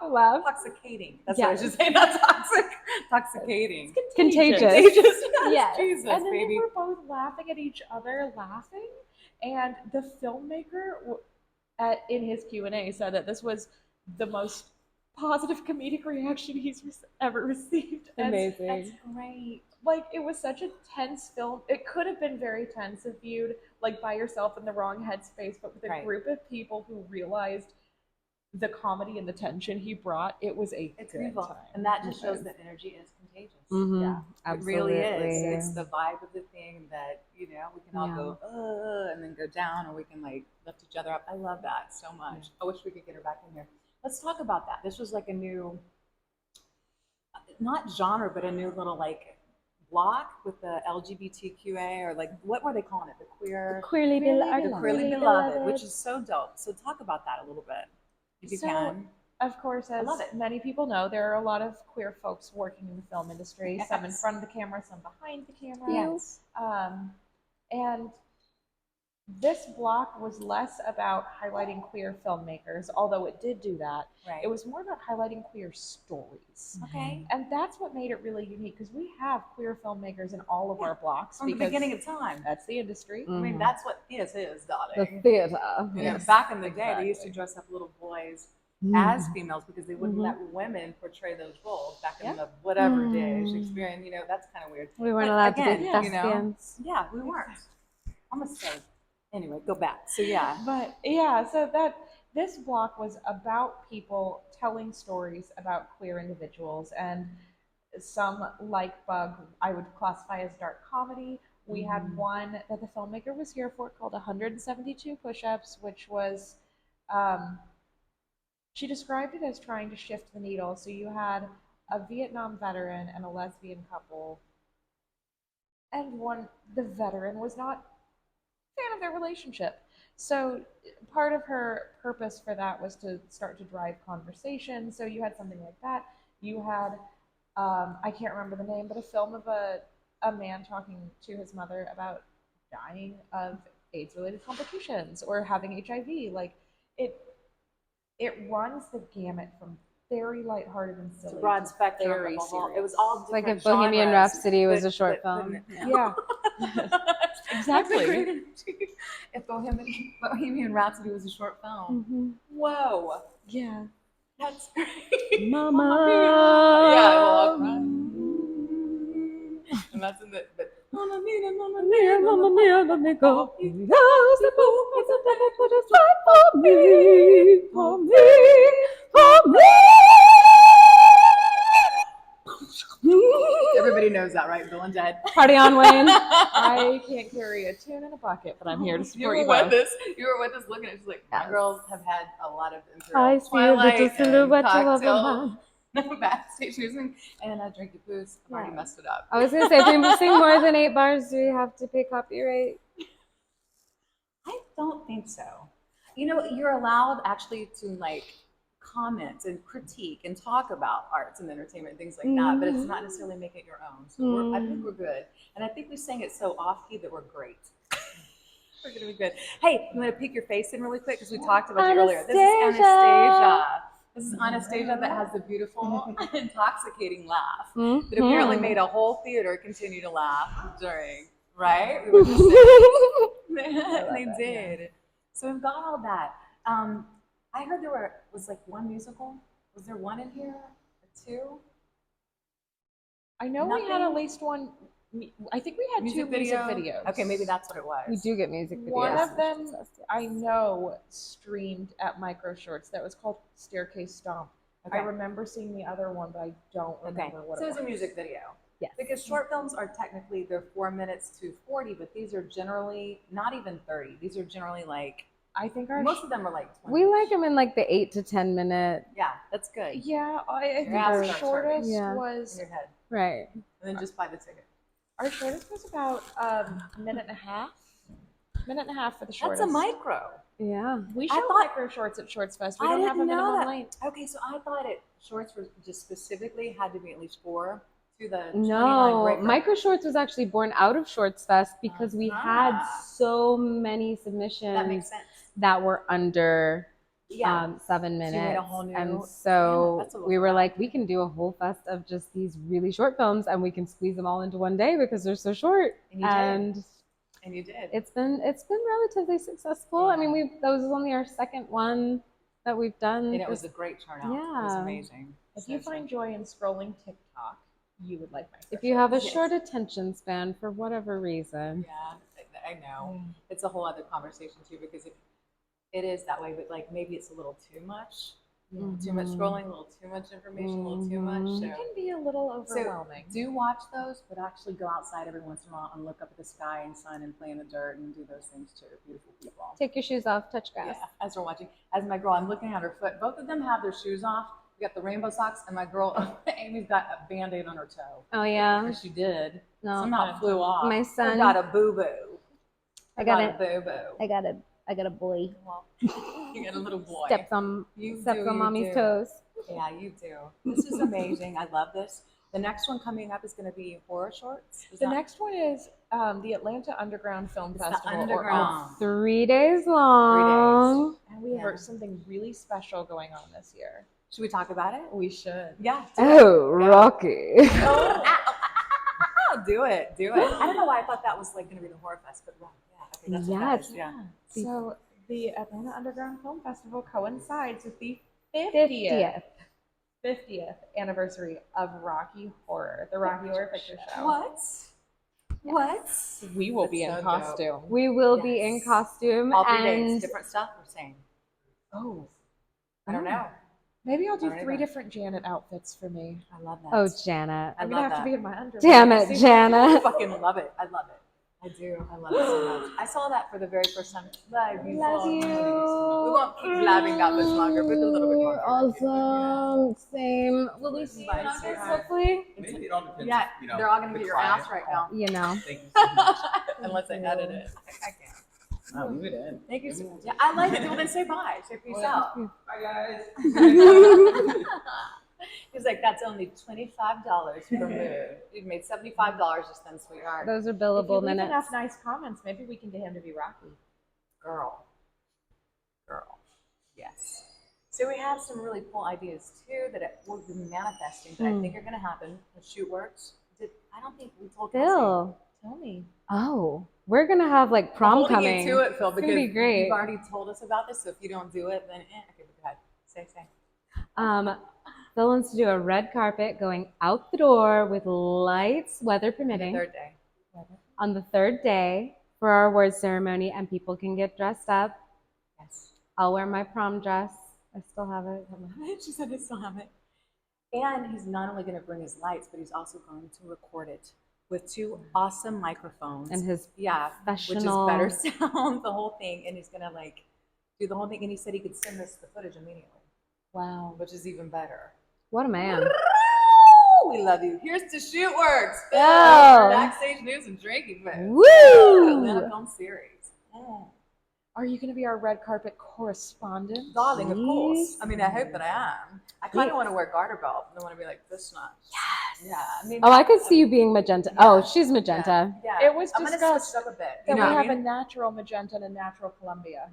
S3: Laugh.
S1: Toxicating. That's
S3: Yeah.
S1: what I should say, not toxic. Toxicating.
S3: Contagious.
S1: Contagious.
S3: Yes.
S1: Jesus,
S2: and then
S1: baby.
S2: they were both laughing at each other, laughing. And the filmmaker, in his Q&A, said that this was the most positive comedic reaction he's ever received. And
S3: Amazing.
S1: That's great.
S2: like, it was such a tense film. It could have been very tense if viewed like by yourself in the wrong headspace, but with a
S1: Right.
S2: group of people who realized the comedy and the tension he brought, it was a
S1: It's
S2: good
S1: beautiful.
S2: time.
S1: And that just shows that energy is contagious.
S2: Yeah,
S1: it really is.
S3: Absolutely.
S1: It's the vibe of the thing that we can all
S3: Yeah.
S1: go and then go down, or we can like lift each other up. I love that so much. I wish we could get her back in here. Let's talk about that. This was like a new, not genre, but a new little like block with the LGBTQA, or like what were they calling it? The queer,
S3: Queerly
S1: the queerly beloved, which is so dope. So talk about that a little bit, if you
S2: So,
S1: can.
S2: Of course, as
S1: love it.
S2: many people know, there are a lot of queer folks working in the film industry,
S1: Yes.
S2: some in front of the camera, some behind the camera.
S1: Yes.
S2: And this block was less about highlighting queer filmmakers, although it did do that.
S1: Right.
S2: It was more about highlighting queer stories.
S1: Okay.
S2: And that's what made it really unique, because we have queer filmmakers in all of our blocks.
S1: From the
S2: because
S1: beginning of time.
S2: that's the industry.
S1: I mean, that's what this is,
S3: The
S1: darling.
S3: theater.
S2: Yes,
S1: Back in the day, they used to
S2: exactly.
S1: dress up little boys
S3: Mm.
S1: as females because they wouldn't let women portray those roles back in the whatever day. Shakespearean, that's kind of weird.
S3: We weren't
S1: But
S3: allowed
S1: again,
S3: to be thespians.
S1: Yeah, we weren't. Almost so. Anyway, go back. So yeah.
S2: But yeah, so that this block was about people telling stories about queer individuals, and some, like Bug, I would classify as dark comedy. We had one that the filmmaker was here for called 172 Push-Ups, which was, she described it as trying to shift the needle. So you had a Vietnam veteran and a lesbian couple, and the veteran was not a fan of their relationship. So part of her purpose for that was to start to drive conversation. So you had something like that. You had, I can't remember the name, but a film of a man talking to his mother about dying of AIDS-related complications or having HIV. Like it runs the gamut from very lighthearted and silly.
S1: It's a broad spectrum.
S2: Very serious.
S1: It was all
S3: Like
S1: different
S3: if Bohemian
S1: genres,
S3: Rhapsody was
S1: but-
S3: a short
S1: but-
S3: film.
S2: Yeah. Exactly.
S1: If Bohemian Rhapsody was a short film.
S3: Mhm.
S1: Whoa.
S2: Yeah.
S1: That's great.
S3: Mama.
S1: Yeah, we'll all cry. And that's in the Mamma mia, mamma mia,
S3: Mamma mia, let me go. Yes, the Poos, the devil put a spell for me, for me, for me.
S1: Everybody knows that, right? Bill and Ted.
S3: Party on, Wayne.
S2: I can't carry a tune in a bucket, but I'm here to support you both.
S1: You were with us looking at us like, my
S3: Yes.
S1: girls have had a lot of
S3: I
S1: Imperial
S3: see a
S1: Twilight
S3: little
S1: and
S3: silhouette of a
S1: cocktail
S3: man.
S1: backstage music, and I drink the Poos. I've already
S3: Yeah.
S1: messed it up.
S3: I was gonna say, if we sing more than 8 bars, do we have to pay copyright?
S1: I don't think so. You're allowed actually to like comment and critique and talk about arts and entertainment and things like that, but it's not necessarily make it your own. So I think we're good. And I think we sang it so off key that we're great. We're gonna be good. Hey, you want to peek your face in really quick because we talked about you earlier. This is Anastasia. This is Anastasia that has the beautiful, intoxicating laugh that apparently made a whole theater continue to laugh during. Right? We were just saying. They did. So we've got all that. I heard there was like one musical. Was there one in here? Or two?
S2: I know we had at least one. I think we had two music videos.
S1: Okay, maybe that's what it was.
S3: We do get music videos.
S2: One of them I know streamed at Micro Shorts. That was called Staircase Stomp.
S1: Okay.
S2: I remember seeing the other one, but I don't remember what
S1: so
S2: it
S1: it's
S2: was.
S1: a music video.
S3: Yes.
S1: Because short films are technically, they're 4 minutes to 40, but these are generally not even 30. These are generally like,
S2: I think
S1: most of them are like 20.
S3: We like them in like the 8 to 10 minute.
S1: Yeah, that's good.
S2: Yeah, I think
S1: Your
S2: our
S1: ass starts
S2: shortest
S3: Yeah.
S1: In
S2: was
S1: your head.
S3: Right.
S1: And then just buy the ticket.
S2: our shortest was about a minute and a half. Minute and a half for the shortest.
S1: That's a micro.
S3: Yeah.
S2: We
S1: I
S2: show
S1: thought-
S2: Micro Shorts at Shorts Fest. We
S1: I
S2: don't have a
S1: didn't know
S2: minimum
S1: that.
S2: length.
S1: Okay, so I thought shorts were just specifically had to be at least 4 to the 29
S3: No,
S1: breaker.
S3: Micro Shorts was actually born out of Shorts Fest because we had so many submissions
S1: That makes sense.
S3: that were under
S1: Yeah.
S3: 7
S1: So you
S3: minutes.
S1: made a whole new-
S3: and
S1: Yeah,
S3: so
S1: that's a little
S3: we were
S1: fun.
S3: like, we can do a whole fest of just these really short films and we can squeeze them all into one day because they're so short.
S1: And you did. And you did.
S3: It's been relatively successful. I mean, that was only our second one that we've done.
S1: And it was a great turnout. It was
S3: Yeah.
S1: amazing.
S2: If you find joy in scrolling TikTok, you would like Micro
S3: If you have a
S1: Yes.
S3: short attention span for whatever reason.
S1: Yeah, I know. It's a whole other conversation too, because it is that way, but like maybe it's a little too much. Too much scrolling, a little too much information, a little too much.
S2: It
S1: So,
S2: can be a little overwhelming.
S1: do watch those, but actually go outside every once in a while and look up at the sky and sun and play in the dirt and do those things too. Beautiful people.
S3: Take your shoes off, touch grass.
S1: Yeah, as we're watching. As my girl, I'm looking at her foot. Both of them have their shoes off. We got the rainbow socks, and my girl, Amy's got a Band-Aid on her toe.
S3: Oh yeah.
S1: And she did.
S3: No.
S1: Somehow it flew off.
S3: My son
S1: got a boo-boo.
S3: I got
S1: a boo-boo.
S3: I got a boy.
S1: Well, you got a little boy.
S3: Steps on mommy's toes.
S1: Yeah, you do. This is amazing. I love this. The next one coming up is going to be horror shorts.
S2: The next one is the Atlanta Underground Film Festival.
S1: Underground.
S3: 3 days long.
S1: 3 days.
S2: And we have something really special going on this year.
S1: Should we talk about it?
S2: We should.
S1: Yeah.
S3: Oh, Rocky.
S1: Do it. Do it. I don't know why I thought that was like going to be the horror fest, but yeah. Okay, that's
S3: Yeah,
S2: So the Atlanta Underground Film Festival coincides with the
S3: 50th.
S2: 50th anniversary of Rocky Horror, the Rocky Horror Picture Show.
S1: What?
S2: We will be
S1: That's
S2: in
S1: so dope.
S2: costume.
S3: We will be in costume.
S1: All 3
S3: and
S1: days, different stuff or same?
S2: Oh,
S1: I don't know.
S2: maybe I'll do
S1: All right,
S2: 3
S1: then.
S2: different Janet outfits for me.
S1: I love that.
S3: oh, Janet.
S1: I
S2: I'm gonna
S1: love
S2: have to
S1: that.
S2: be in my underwear.
S3: Damn it,
S1: I
S3: Janet.
S1: fucking love it. I love it. I do. I love it so much. I saw that for the very first time. Love you.
S3: Love you.
S1: We won't keep blabbing that much longer, but a little bit
S3: You're
S1: longer.
S3: awesome. Same. Will we see you in
S1: Bye,
S3: August,
S1: sweetheart.
S3: hopefully?
S4: Maybe it all depends.
S1: Yeah,
S4: you know,
S1: they're all going to
S4: the
S1: get your
S4: client.
S1: ass right now.
S3: You know.
S4: Thank you so much.
S1: Unless I edit it. I can't.
S4: No, leave it in.
S1: Thank you so much. Yeah, I like it. Well, then say bye. Say peace out.
S4: Bye, guys.
S1: He's like, that's only $25 per move. You've made $75 just then, sweetheart.
S3: Those are
S2: If you
S3: billable
S2: leave
S3: minutes.
S2: enough nice comments, maybe we can get him to be Rocky.
S1: Girl. Yes. So we have some really cool ideas too that we'll be manifesting that I think are going to happen. The shoot works. I don't think we told Kelsey.
S3: Phil.
S2: Tell me.
S3: Oh, we're going to have like
S1: I'm
S3: prom
S1: holding
S3: coming.
S1: you to it, Phil,
S3: It's gonna
S1: because
S3: be great.
S1: you've already told us about this. So if you don't do it, then okay, go ahead. Say.
S3: Phil wants to do a red carpet going out the door with lights, weather
S1: The
S3: permitting,
S1: third day.
S3: on the 3rd day for our awards ceremony, and people can get dressed up.
S1: Yes.
S3: I'll wear my prom dress. I still have it.
S1: She said I still have it. And he's not only going to bring his lights, but he's also going to record it with 2 awesome microphones.
S3: And his
S1: which
S3: professional-
S1: is better sound, the whole thing. And he's going to like do the whole thing. And he said he could send us the footage immediately.
S2: Wow.
S1: Which is even better.
S3: What a man.
S1: We love you. Here's to Shoot Works.
S3: Oh.
S1: Backstage news and drinking food. Atlanta
S3: Woo!
S1: Film Series.
S2: Are you going to be our red carpet correspondent?
S1: Darling, of course.
S3: Yes.
S1: I mean, I hope that I am. I kind of want to wear garter belt. I want to be like this nut.
S3: Yes.
S1: Yeah. I mean,
S3: Oh, I could see you being magenta. Oh, she's magenta.
S1: Yeah.
S2: It was
S1: I'm going to
S2: discussed
S1: switch it up a bit.
S2: That
S1: You
S2: we
S1: know what
S2: have
S1: I
S2: a
S1: mean?
S2: natural magenta and a natural Columbia.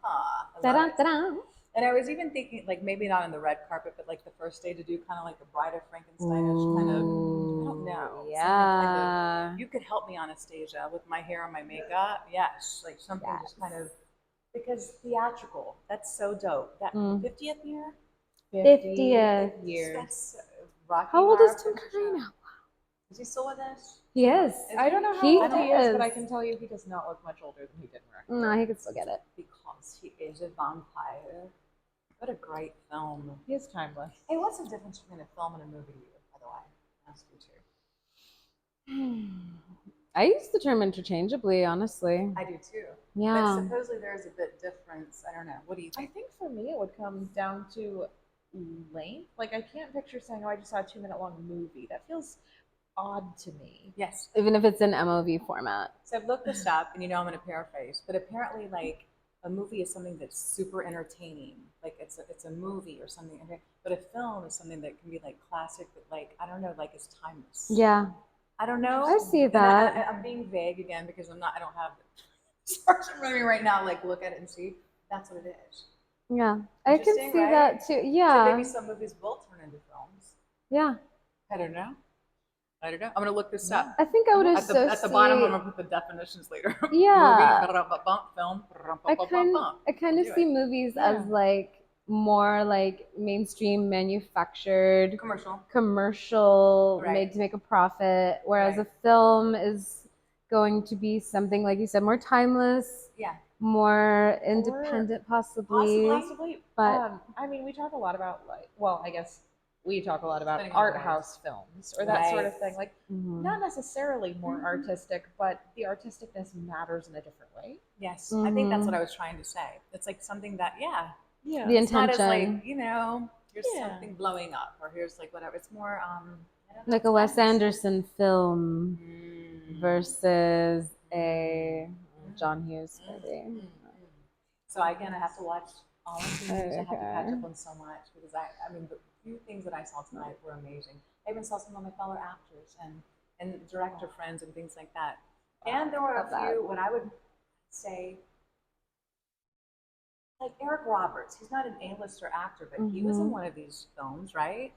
S1: I love
S3: Ta-da,
S1: it.
S3: ta-da.
S1: And I was even thinking, like, maybe not on the red carpet, but like the first day to do kind of like the Bride of Frankensteinish kind of, I don't know. something
S3: Yeah.
S1: kind of- you could help me, Anastasia, with my hair and my makeup. Yes, like something just kind of, because theatrical. That's so dope. That 50th year?
S3: 50th
S2: year.
S1: That's Rocky
S3: How old
S1: Horror
S3: is Tim
S1: Picture
S3: Curry
S1: Show.
S3: now?
S1: Is he still with us?
S3: He is.
S2: I don't know how
S3: He
S2: old he is, but I
S3: is.
S2: can tell you he does not look much older than he did in Rocky.
S3: No, he could still get it.
S1: Because he is a vampire. What a great film.
S2: He is timeless.
S1: Hey, what's the difference between a film and a movie to you, by the way? Ask you too.
S3: I use the term interchangeably, honestly.
S1: I do too.
S3: Yeah.
S1: But supposedly there's a bit difference. I don't know. What do you
S2: I
S1: think?
S2: think for me it would come down to length. Like I can't picture saying, "Oh, I just saw a 2-minute long movie." That feels odd to me.
S1: Yes.
S3: Even if it's in MOV format.
S1: So I've looked this up, and you know I'm going to paraphrase, but apparently, like, a movie is something that's super entertaining. Like it's a movie or something. But a film is something that can be like classic, but like I don't know, like it's timeless.
S3: Yeah.
S1: I don't know.
S3: I see
S1: And
S3: that.
S1: I'm being vague again because I don't have the source in front of me right now. Like look at it and see. That's what it is.
S3: Yeah. I can
S1: Interesting,
S3: see
S1: right?
S3: that too.
S1: So
S3: Yeah.
S1: maybe some movies will turn into films.
S3: Yeah.
S1: I don't know. I'm gonna look this up.
S3: I think I would
S1: At
S3: associate.
S1: the bottom, I'm gonna put the definitions later.
S3: Yeah.
S1: Movie, film.
S3: I kind of
S1: Do
S3: see
S1: it.
S3: movies
S2: Yeah.
S3: as like more like mainstream manufactured commercial
S1: Right.
S3: made to make a profit, whereas
S1: Right.
S3: a film is going to be something like you said more timeless,
S1: Yeah.
S3: more independent, possibly.
S2: Possibly,
S3: But
S2: I mean, we talk a lot about I guess we talk a lot about
S1: Depending on
S2: art
S1: the
S2: house films or that sort of
S1: Right.
S2: thing. Like,
S3: mhm.
S2: not necessarily more artistic, but the artisticness matters in a different way.
S1: Yes, I think that's what
S3: Mhm.
S1: I was trying to say. It's like something that, yeah,
S2: Yeah.
S3: The
S1: it's not as like,
S3: intention,
S1: here's
S2: Yeah.
S1: something blowing up, or here's like whatever. It's more, I don't know,
S3: like
S1: it's
S3: a Wes
S1: nice.
S3: Anderson film
S1: Mm.
S3: versus a John Hughes
S1: Mm,
S3: movie.
S1: mm, mm. So again, I have to watch all of these. I have to catch up on so much because I mean, the few things that I saw tonight were amazing. I even saw some of my fellow actors and director friends and things like that. And there were
S3: Love
S1: a
S3: that.
S1: few, what I would say, like Eric Roberts. He's not an A-lister actor, but he was in
S3: Mhm.
S1: one of these films, right?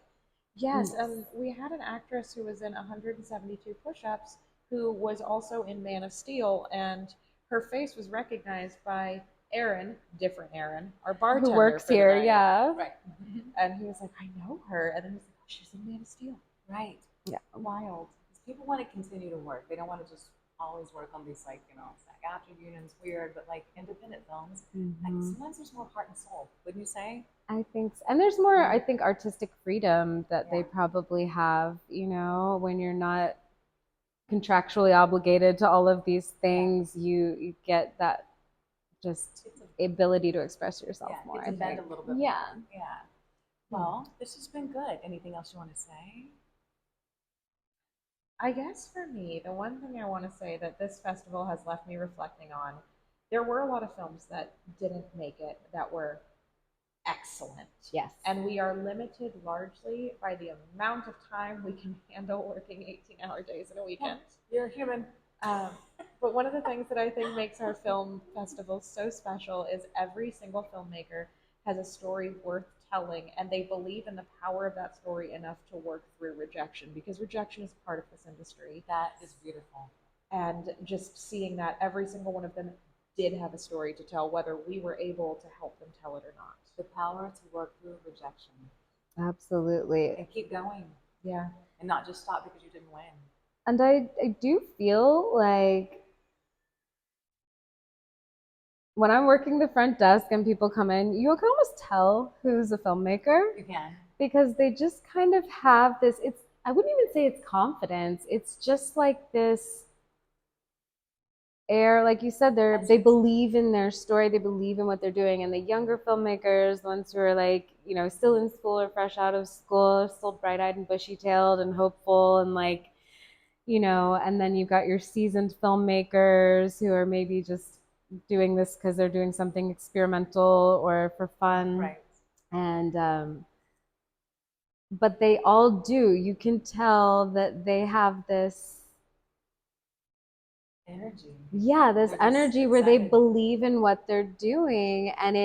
S2: Yes, and we had an actress who was in 172 Push-Ups who was also in Man of Steel, and her face was recognized by Aaron, different Aaron, our bartender
S3: Who works
S2: for the
S3: here?
S2: night.
S3: Yeah.
S1: Right.
S2: And he was like, I know her. And then he was like, oh, she's in Man of Steel.
S1: Right.
S3: Yeah.
S1: Wild. Because people want to continue to work. They don't want to just always work on these like, SAG-AFTRA unions, weird, but like independent films. Like
S3: Mhm.
S1: sometimes there's more heart and soul, wouldn't you say?
S3: I think so. And there's more, I think, artistic freedom that they
S1: Yeah.
S3: probably have, when you're not contractually obligated to all of these things, you get that just
S1: It's a,
S3: ability to express yourself
S1: yeah,
S3: more,
S1: it's
S3: I
S1: a bend
S3: think.
S1: a little bit
S3: Yeah.
S1: more. Yeah. Well, this has been good. Anything else you want to say?
S2: I guess for me, the one thing I want to say that this festival has left me reflecting on, there were a lot of films that didn't make it that were excellent.
S3: Yes.
S2: And we are limited largely by the amount of time we can handle working 18-hour days in a weekend.
S1: You're human.
S2: But one of the things that I think makes our film festival so special is every single filmmaker has a story worth telling, and they believe in the power of that story enough to work through rejection, because rejection is part of this industry.
S1: That is beautiful.
S2: And just seeing that every single one of them did have a story to tell, whether we were able to help them tell it or not.
S1: The power to work through rejection
S3: Absolutely.
S1: and keep going
S2: Yeah.
S1: and not just stop because you didn't win.
S3: And I do feel like when I'm working the front desk and people come in, you can almost tell who's a filmmaker
S1: You can.
S3: because they just kind of have this, I wouldn't even say it's confidence. It's just like this air, like you said, they believe in their story, they believe in what they're doing. And the younger filmmakers, the ones who are like, still in school or fresh out of school, still bright-eyed and bushy-tailed and hopeful and like, and then you've got your seasoned filmmakers who are maybe just doing this because they're doing something experimental or for fun.
S1: Right.
S3: And but they all do. You can tell that they have this
S1: Energy.
S3: Yeah, this
S1: They're just
S3: energy where they
S1: excited.
S3: believe in what they're doing, and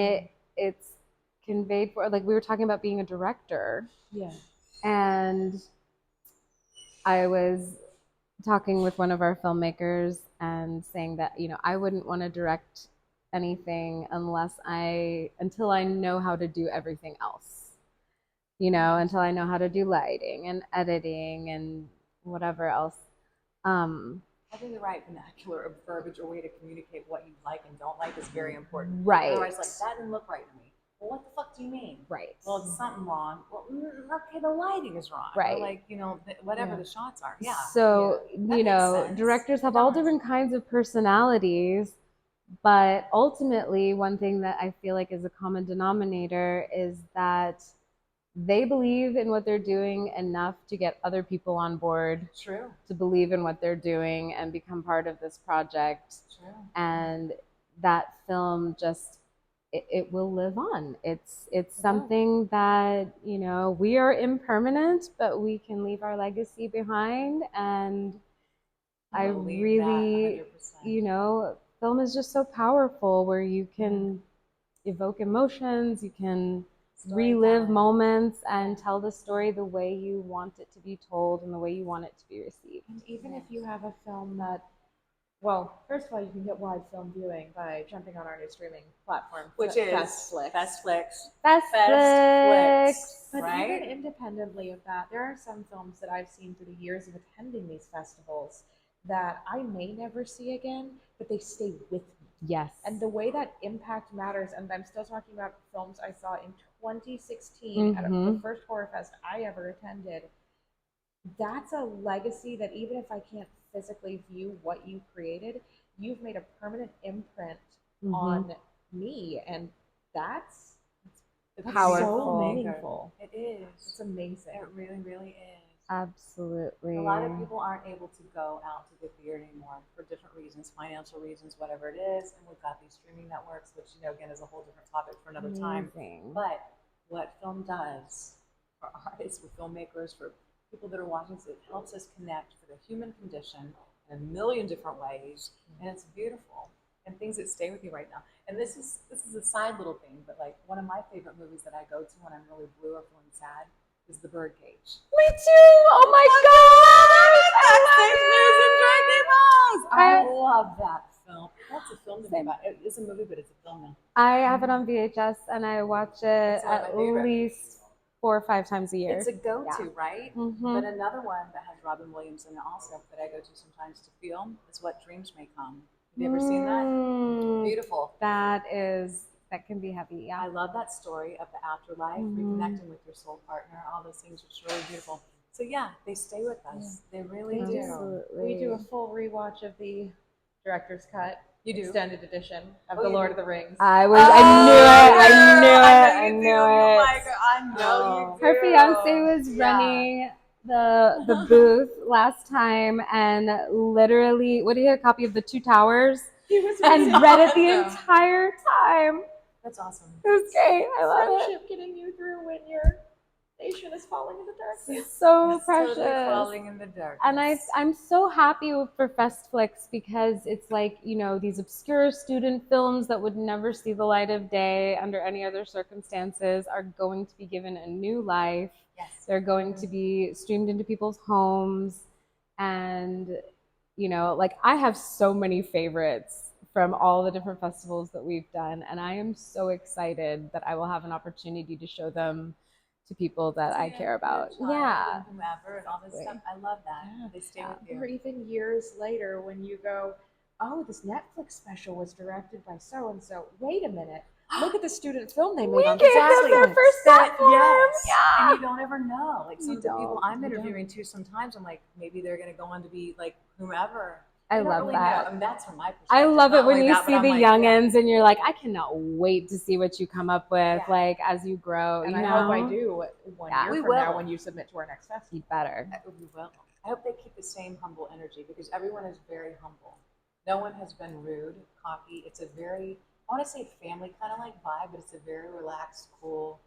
S3: it's conveyed for, like we were talking about being a director.
S2: Yeah.
S3: And I was talking with one of our filmmakers and saying that, I wouldn't want to direct anything until I know how to do everything else. Until I know how to do lighting and editing and whatever else.
S1: Having the right vernacular or verbiage or way to communicate what you like and don't like is very important.
S3: Right.
S1: Otherwise, like, that didn't look right to me. Well, what the fuck do you mean?
S3: Right.
S1: Well, it's something wrong. Well, okay, the lighting is wrong.
S3: Right.
S1: Or like, whatever the shots are. Yeah.
S3: So,
S1: That makes sense.
S3: directors have all different kinds of personalities, but ultimately, one thing that I feel like is a common denominator is that they believe in what they're doing enough to get other people on board.
S1: True.
S3: To believe in what they're doing and become part of this project.
S1: True.
S3: And that film just it will live on. It's something that, we are impermanent, but we can leave our legacy behind. And I really, film is just so powerful where you can evoke emotions, you can relive moments and tell the story the way you want it to be told and the way you want it to be received.
S2: And even if you have a film that, well, first of all, you can get wide film viewing by jumping on our new streaming platform,
S1: which is
S2: Festflix.
S3: Festflix.
S2: But
S1: right?
S2: even independently of that, there are some films that I've seen through the years of attending these festivals that I may never see again, but they stay with me.
S3: Yes.
S2: And the way that impact matters, and I'm still talking about films I saw in 2016 at the first horror fest I ever attended. That's a legacy that even if I can't physically view what you created, you've made a permanent imprint on me, and that's
S3: Powerful.
S2: so meaningful.
S1: It is.
S2: It's amazing.
S1: It really, really is.
S3: Absolutely.
S1: A lot of people aren't able to go out to the theater anymore for different reasons, financial reasons, whatever it is. And we've got these streaming networks, which, again, is a whole different topic for another time. But what film does for artists, for filmmakers, for people that are watching, it helps us connect for the human condition in a million different ways. And it's beautiful. And things that stay with you right now. And this is a side little thing, but like one of my favorite movies that I go to when I'm really blue or feeling sad is The Birdcage.
S3: Me too. Oh my God!
S1: I love that film. That's a film to me about. It's a movie, but it's a film now.
S3: I have it on VHS and I watch it
S1: It's one of
S3: at
S1: my favorite.
S3: least 4 or 5 times a year.
S1: It's a go-to, right?
S3: Mhm.
S1: But another one that has Robin Williams in it also that I go to sometimes to feel is What Dreams May Come. Have you ever seen that? Beautiful.
S3: That can be heavy.
S1: I
S3: Yeah.
S1: love that story of the afterlife, reconnecting with your soul partner, all those things, which is really beautiful. So yeah, they stay with us. They really do.
S3: Absolutely.
S2: We do a full rewatch of the director's cut.
S1: You do?
S2: Extended edition of
S1: Oh,
S2: The
S1: you
S2: Lord
S1: do?
S2: of the Rings.
S3: I knew it.
S1: I know you do.
S3: Her fiance was running the booth last time and literally, what did he have a copy of The Two Towers?
S2: He was
S3: And
S2: really
S3: read it the
S2: awesome.
S3: entire time.
S1: That's awesome.
S3: It was great. I love it.
S2: Friendship getting you through when your nation is falling in the darkness.
S3: So precious.
S1: Totally falling in the dark.
S3: And I'm so happy for Festflix because it's like, these obscure student films that would never see the light of day under any other circumstances are going to be given a new life.
S1: Yes.
S3: They're going to be streamed into people's homes. And, I have so many favorites from all the different festivals that we've done. And I am so excited that I will have an opportunity to show them to people that I care about. Yeah.
S1: And whomever and all this stuff. I love that.
S2: Yeah.
S1: They stay with you.
S2: Or even years later when you go, oh, this Netflix special was directed by so-and-so. Wait a minute. Look at the student film they made
S3: We
S2: on
S3: gave them
S2: Festflix.
S3: their first platform.
S1: Yes.
S3: Yeah.
S1: And you don't ever know. Like some
S3: You
S1: of the people
S3: don't.
S1: I'm
S2: You
S1: interviewing too, sometimes I'm like, maybe they're going to go on to be like whomever.
S3: I
S1: You don't
S3: love
S1: really
S3: that.
S1: know. And that's from my perspective.
S3: I love
S1: Not
S3: it when
S1: only
S3: you
S1: that, but
S3: see
S1: I'm
S3: the
S1: like,
S3: youngins and you're like, I cannot wait to see what you come up with,
S1: Yeah.
S3: like as you grow.
S2: And
S3: you
S2: I
S3: know?
S2: hope I do one
S3: Yeah.
S2: year
S1: We
S2: from now
S1: will.
S2: when you submit to our next festival.
S3: You better.
S1: We will. I hope they keep the same humble energy because everyone is very humble. No one has been rude, cocky. It's a very, I want to say family kind of like vibe, but it's a very relaxed, cool,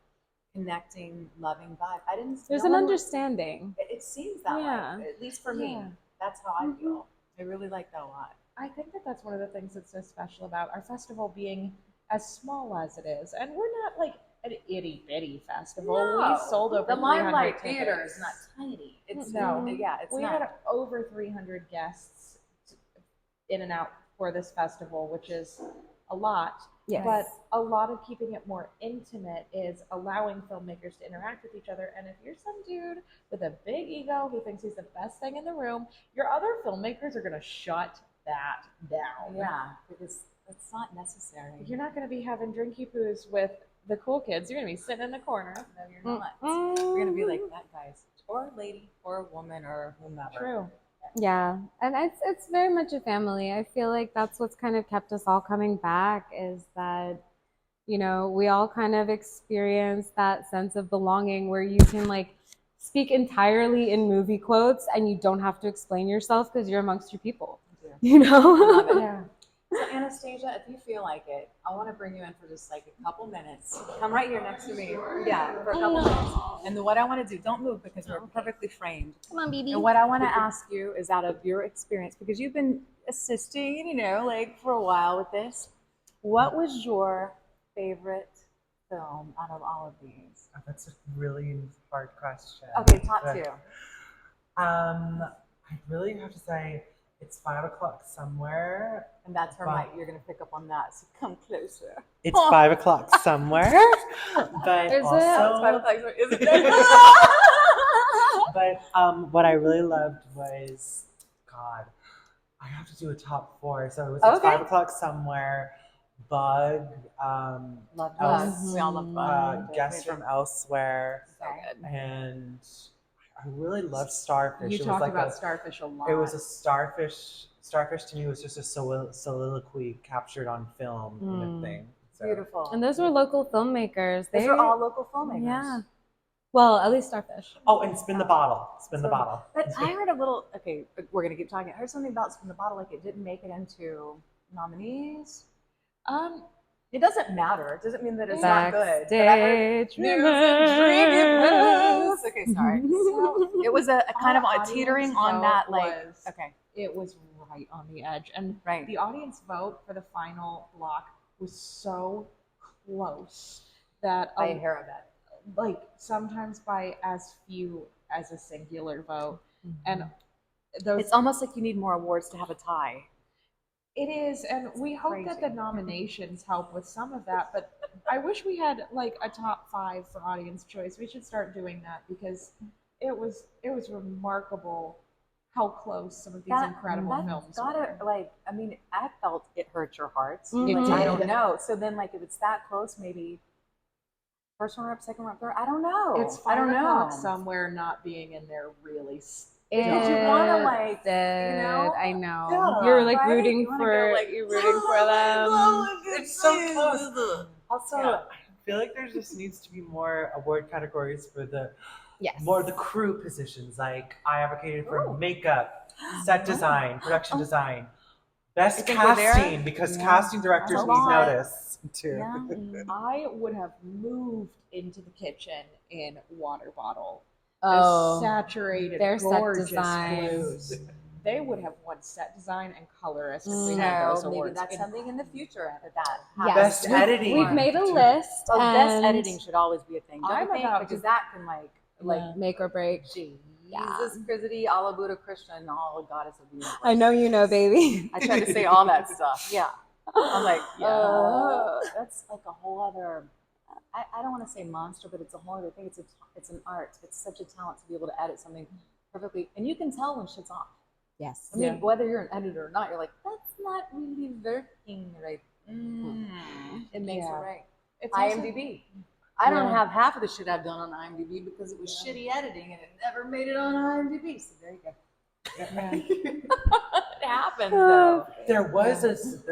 S1: connecting, loving vibe.
S3: There's
S1: no
S3: an
S1: one-
S3: understanding.
S1: It seems that
S3: Yeah.
S1: way, at least for me.
S2: Yeah.
S1: That's how I feel. I really like that a lot.
S2: I think that that's one of the things that's so special about our festival being as small as it is. And we're not like an itty bitty festival. We sold over
S1: the
S2: 300
S1: Limelight
S2: tickets.
S1: Theater is not tiny. It's
S2: No.
S1: yeah, it's
S2: We
S1: not.
S2: had over 300 guests in and out for this festival, which is a lot.
S3: Yes.
S2: But a lot of keeping it more intimate is allowing filmmakers to interact with each other. And if you're some dude with a big ego who thinks he's the best thing in the room, your other filmmakers are going to shut that down.
S1: Yeah, because it's not necessary.
S2: You're not going to be having drinky poos with the cool kids. You're going to be sitting in the corner.
S1: No, you're not. You're gonna be like that, guys, or lady, or woman, or whomever.
S2: True.
S3: Yeah, and it's very much a family. I feel like that's what's kind of kept us all coming back is that, we all kind of experience that sense of belonging where you can like speak entirely in movie quotes and you don't have to explain yourself because you're amongst your people.
S1: I love it.
S2: Yeah.
S1: So Anastasia, if you feel like it, I want to bring you in for just like a couple minutes. Come right here next to me. Yeah, for a couple minutes. And then what I want to do, don't move because we're perfectly framed.
S3: Come on, baby.
S1: And what I want to ask you is out of your experience, because you've been assisting, like for a while with this, what was your favorite film out of all of these?
S5: Oh, that's a really hard question.
S1: Okay, top
S5: But,
S1: two.
S5: I really have to say it's 5 o'clock somewhere.
S1: And that's her
S5: Wow.
S1: mic. You're going to pick up on that. So come closer.
S5: It's 5 o'clock somewhere. But
S3: Is it?
S5: also,
S1: It's 5 o'clock. Isn't it?
S5: but what I really loved was, God, I have to do a top 4. So it was
S1: Okay.
S5: 5 o'clock somewhere. Bug,
S1: Love
S5: Else-
S1: Bug. We all love Bug.
S5: Guests from Elsewhere,
S1: So good.
S5: and I really loved Starfish.
S2: You
S5: It was
S2: talk
S5: like
S2: about starfish a lot.
S5: It was a starfish. Starfish to me was just a soliloquy captured on film in a thing. So.
S1: Beautiful.
S3: And those were local filmmakers.
S1: These are all local filmmakers.
S3: Yeah. Well, at least Starfish.
S5: Oh, and Spin the Bottle. Spin the Bottle.
S1: But I heard a little. Okay, we're gonna keep talking. I heard something about Spin the Bottle. Like it didn't make it into nominees. It doesn't matter. It doesn't mean that it's not good. But I heard
S3: Backstage
S1: news and
S3: rumors.
S1: Okay, sorry. So it was a kind of a
S2: Audience
S1: teetering on that. Like,
S2: was-
S1: okay,
S2: It was right on the edge. And
S1: right.
S2: the audience vote for the final block was so close that
S1: By a hair of it.
S2: like sometimes by as few as a singular vote. And those
S1: It's almost like you need more awards to have a tie.
S2: it is, and we hope that
S1: crazy.
S2: the nominations help with some of that, but I wish we had like a top 5 for audience choice. We should start doing that because it was remarkable how close some of these incredible films were.
S1: Like, I mean, I felt it hurt your hearts.
S3: It
S1: Like, I don't
S2: did.
S1: know. So then, like, if it's that close, maybe first runner up, second runner up, third. I don't know.
S2: It's
S1: I
S2: 5
S1: don't
S2: o'clock
S1: know.
S2: somewhere not being in there really.
S1: Because you want to, like,
S3: Did.
S1: you know?
S3: I know.
S5: Yeah.
S3: You're like
S1: Right?
S3: rooting
S1: You wanna
S3: for
S1: go, like,
S3: you're rooting for them.
S5: It's so close. Also,
S1: Yeah.
S5: I feel like there just needs to be more award categories for the
S3: Yes.
S5: more the crew positions. Like I advocated for makeup, set design, production design, best
S1: think we're there?
S5: casting because
S3: Yeah.
S5: casting directors
S1: That's a
S5: need
S1: lot.
S5: notice too.
S1: Yeah.
S2: I would have moved into the kitchen in water bottle.
S3: Oh,
S2: Saturated,
S3: their set
S2: gorgeous
S3: design.
S2: blues. They would have won set design and colorist if we
S3: Mm.
S2: had those
S1: So maybe
S2: awards.
S1: that's something in the future that
S3: yes.
S5: Best editing.
S3: We've made a list.
S1: Oh, best
S3: and
S1: editing should always be a thing. Don't
S2: I'm
S1: you think?
S2: about
S1: Because
S2: to-
S1: that can like
S3: make or break.
S1: Jesus
S3: Yeah.
S1: Christi, Allah Buddha Krishna, all Goddess of the universe.
S3: I know you know, baby.
S1: I try to say all that stuff. Yeah. I'm like,
S3: Yeah.
S1: that's like a whole other. I don't want to say monster, but it's a whole other thing. It's an art. It's such a talent to be able to edit something perfectly, and you can tell when shit's off.
S3: Yes.
S1: I mean, whether you're an editor or not, you're like, that's not really working right. It makes it right.
S2: It's also-
S1: IMDb. I don't
S3: Yeah.
S1: have half of the shit I've done on IMDb because it was shitty editing and it never made it on IMDb. So there you go. It happens though.
S5: There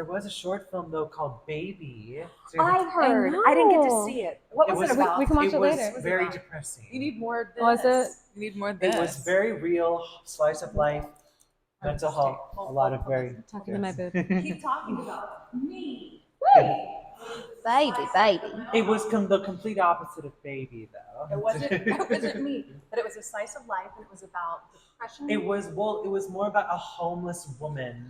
S5: was a short film though called Baby.
S1: I heard. I didn't get to see it. What was it
S5: was-
S1: about?
S3: We can watch it
S5: was
S3: later.
S5: very
S1: about?
S5: depressing.
S1: You need more of this.
S3: Was it?
S1: You need more of this.
S5: It was very real, slice of life, mental health, a lot of very.
S3: Talking to my boob.
S1: Keep talking about me.
S3: Baby.
S5: It was the complete opposite of Baby, though.
S1: It wasn't me, but it was a slice of life, and it was about depression.
S5: It was more about a homeless woman,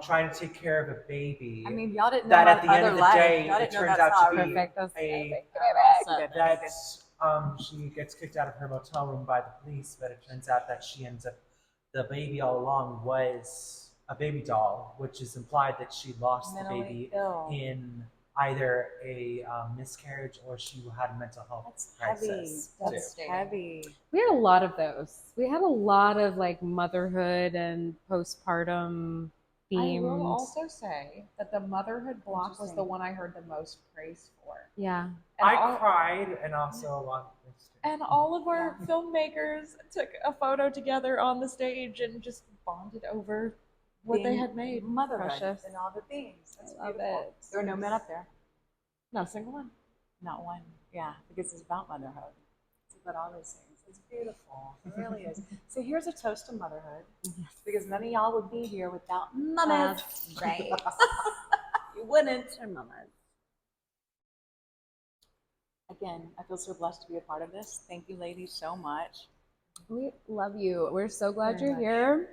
S5: trying to take care of a baby.
S1: I mean, y'all didn't know
S5: that
S1: my
S5: at the end
S1: other
S5: of the
S1: life.
S5: day,
S1: Y'all
S5: it
S1: didn't know
S5: turns
S1: that's
S5: out to
S1: how
S5: be
S3: Perfect. That's
S5: a
S3: perfect.
S5: that she gets kicked out of her motel room by the police, but it turns out that she ends up the baby all along was a baby doll, which is implied that she lost the
S1: Mentally
S5: baby
S1: ill.
S5: in either a miscarriage or she had a mental health
S1: That's heavy.
S5: crisis.
S1: That's
S5: too.
S1: heavy.
S3: We had a lot of those. We had a lot of like motherhood and postpartum
S2: I
S3: themes.
S2: will also say that the motherhood block was the
S1: Interesting.
S2: one I heard the most praise for.
S3: Yeah.
S2: And
S5: I
S2: all-
S5: cried, and also a lot of this too.
S2: And all of our filmmakers took a photo together on the stage and just bonded over what they
S1: Being
S2: had made.
S1: Motherhood
S3: Precious.
S1: and all the themes. That's
S3: I love
S1: beautiful.
S3: it.
S1: There were no men up there.
S2: Not a single one.
S1: Not one. Yeah, because it's about motherhood. It's about all those things. It's beautiful. It really is. So here's a toast to motherhood. Because none of y'all would be here without mamas.
S3: Right.
S1: You wouldn't.
S3: Our mamas.
S1: Again, I feel so blessed to be a part of this. Thank you, ladies, so much.
S3: We love you. We're so glad
S1: Very
S3: you're
S1: much.
S3: here.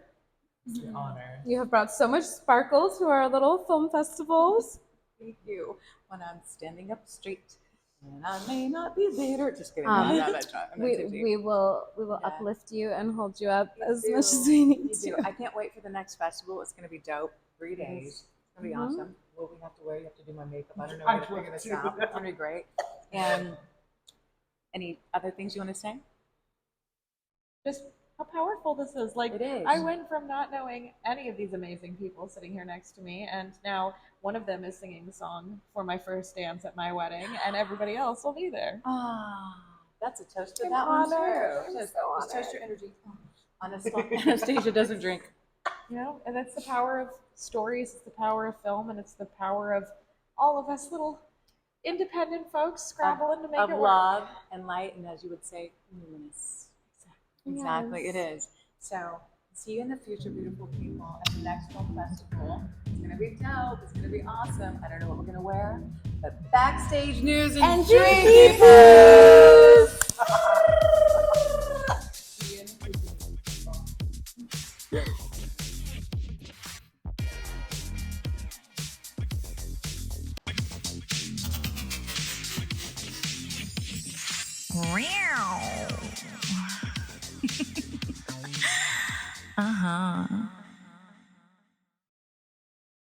S5: It's an honor.
S3: You have brought so much sparkle to our little film festivals.
S1: Thank you. When I'm standing up straight, and I may not be there. Just kidding.
S3: Um,
S1: No, that's not. I'm not tipsy.
S3: We will
S1: Yeah.
S3: uplift you and hold you up
S1: You
S3: as
S1: do.
S3: much as we need
S1: You do.
S3: to.
S1: I can't wait for the next festival. It's going to be dope. 3 days. It's going to be
S3: Mhm.
S1: awesome. What we have to wear, you have to do my makeup. I don't know how to figure this out. It's going to be great. And any other things you want to say?
S2: Just how powerful this is. Like,
S1: It is.
S2: I went from not knowing any of these amazing people sitting here next to me, and now one of them is singing the song for my first dance at my wedding, and everybody else will be there.
S1: Ah, that's a toast to
S2: I'm
S1: that one
S2: honored.
S1: too.
S2: I'm
S1: Just,
S2: so
S1: just toast
S2: honored.
S1: your energy. Anastasia doesn't drink.
S2: You know, and that's the power of stories, it's the power of film, and it's the power of all of us little independent folks scrabbling to make
S1: Of
S2: it work.
S1: love and light, and as you would say, luminous. Exactly,
S3: Yes.
S1: it is. So, see you in the future, beautiful people, at the next film festival. It's going to be dope. It's going to be awesome. I don't know what we're going to wear, but backstage news and drinky food. See you in the future, people.
S6: Uh-huh.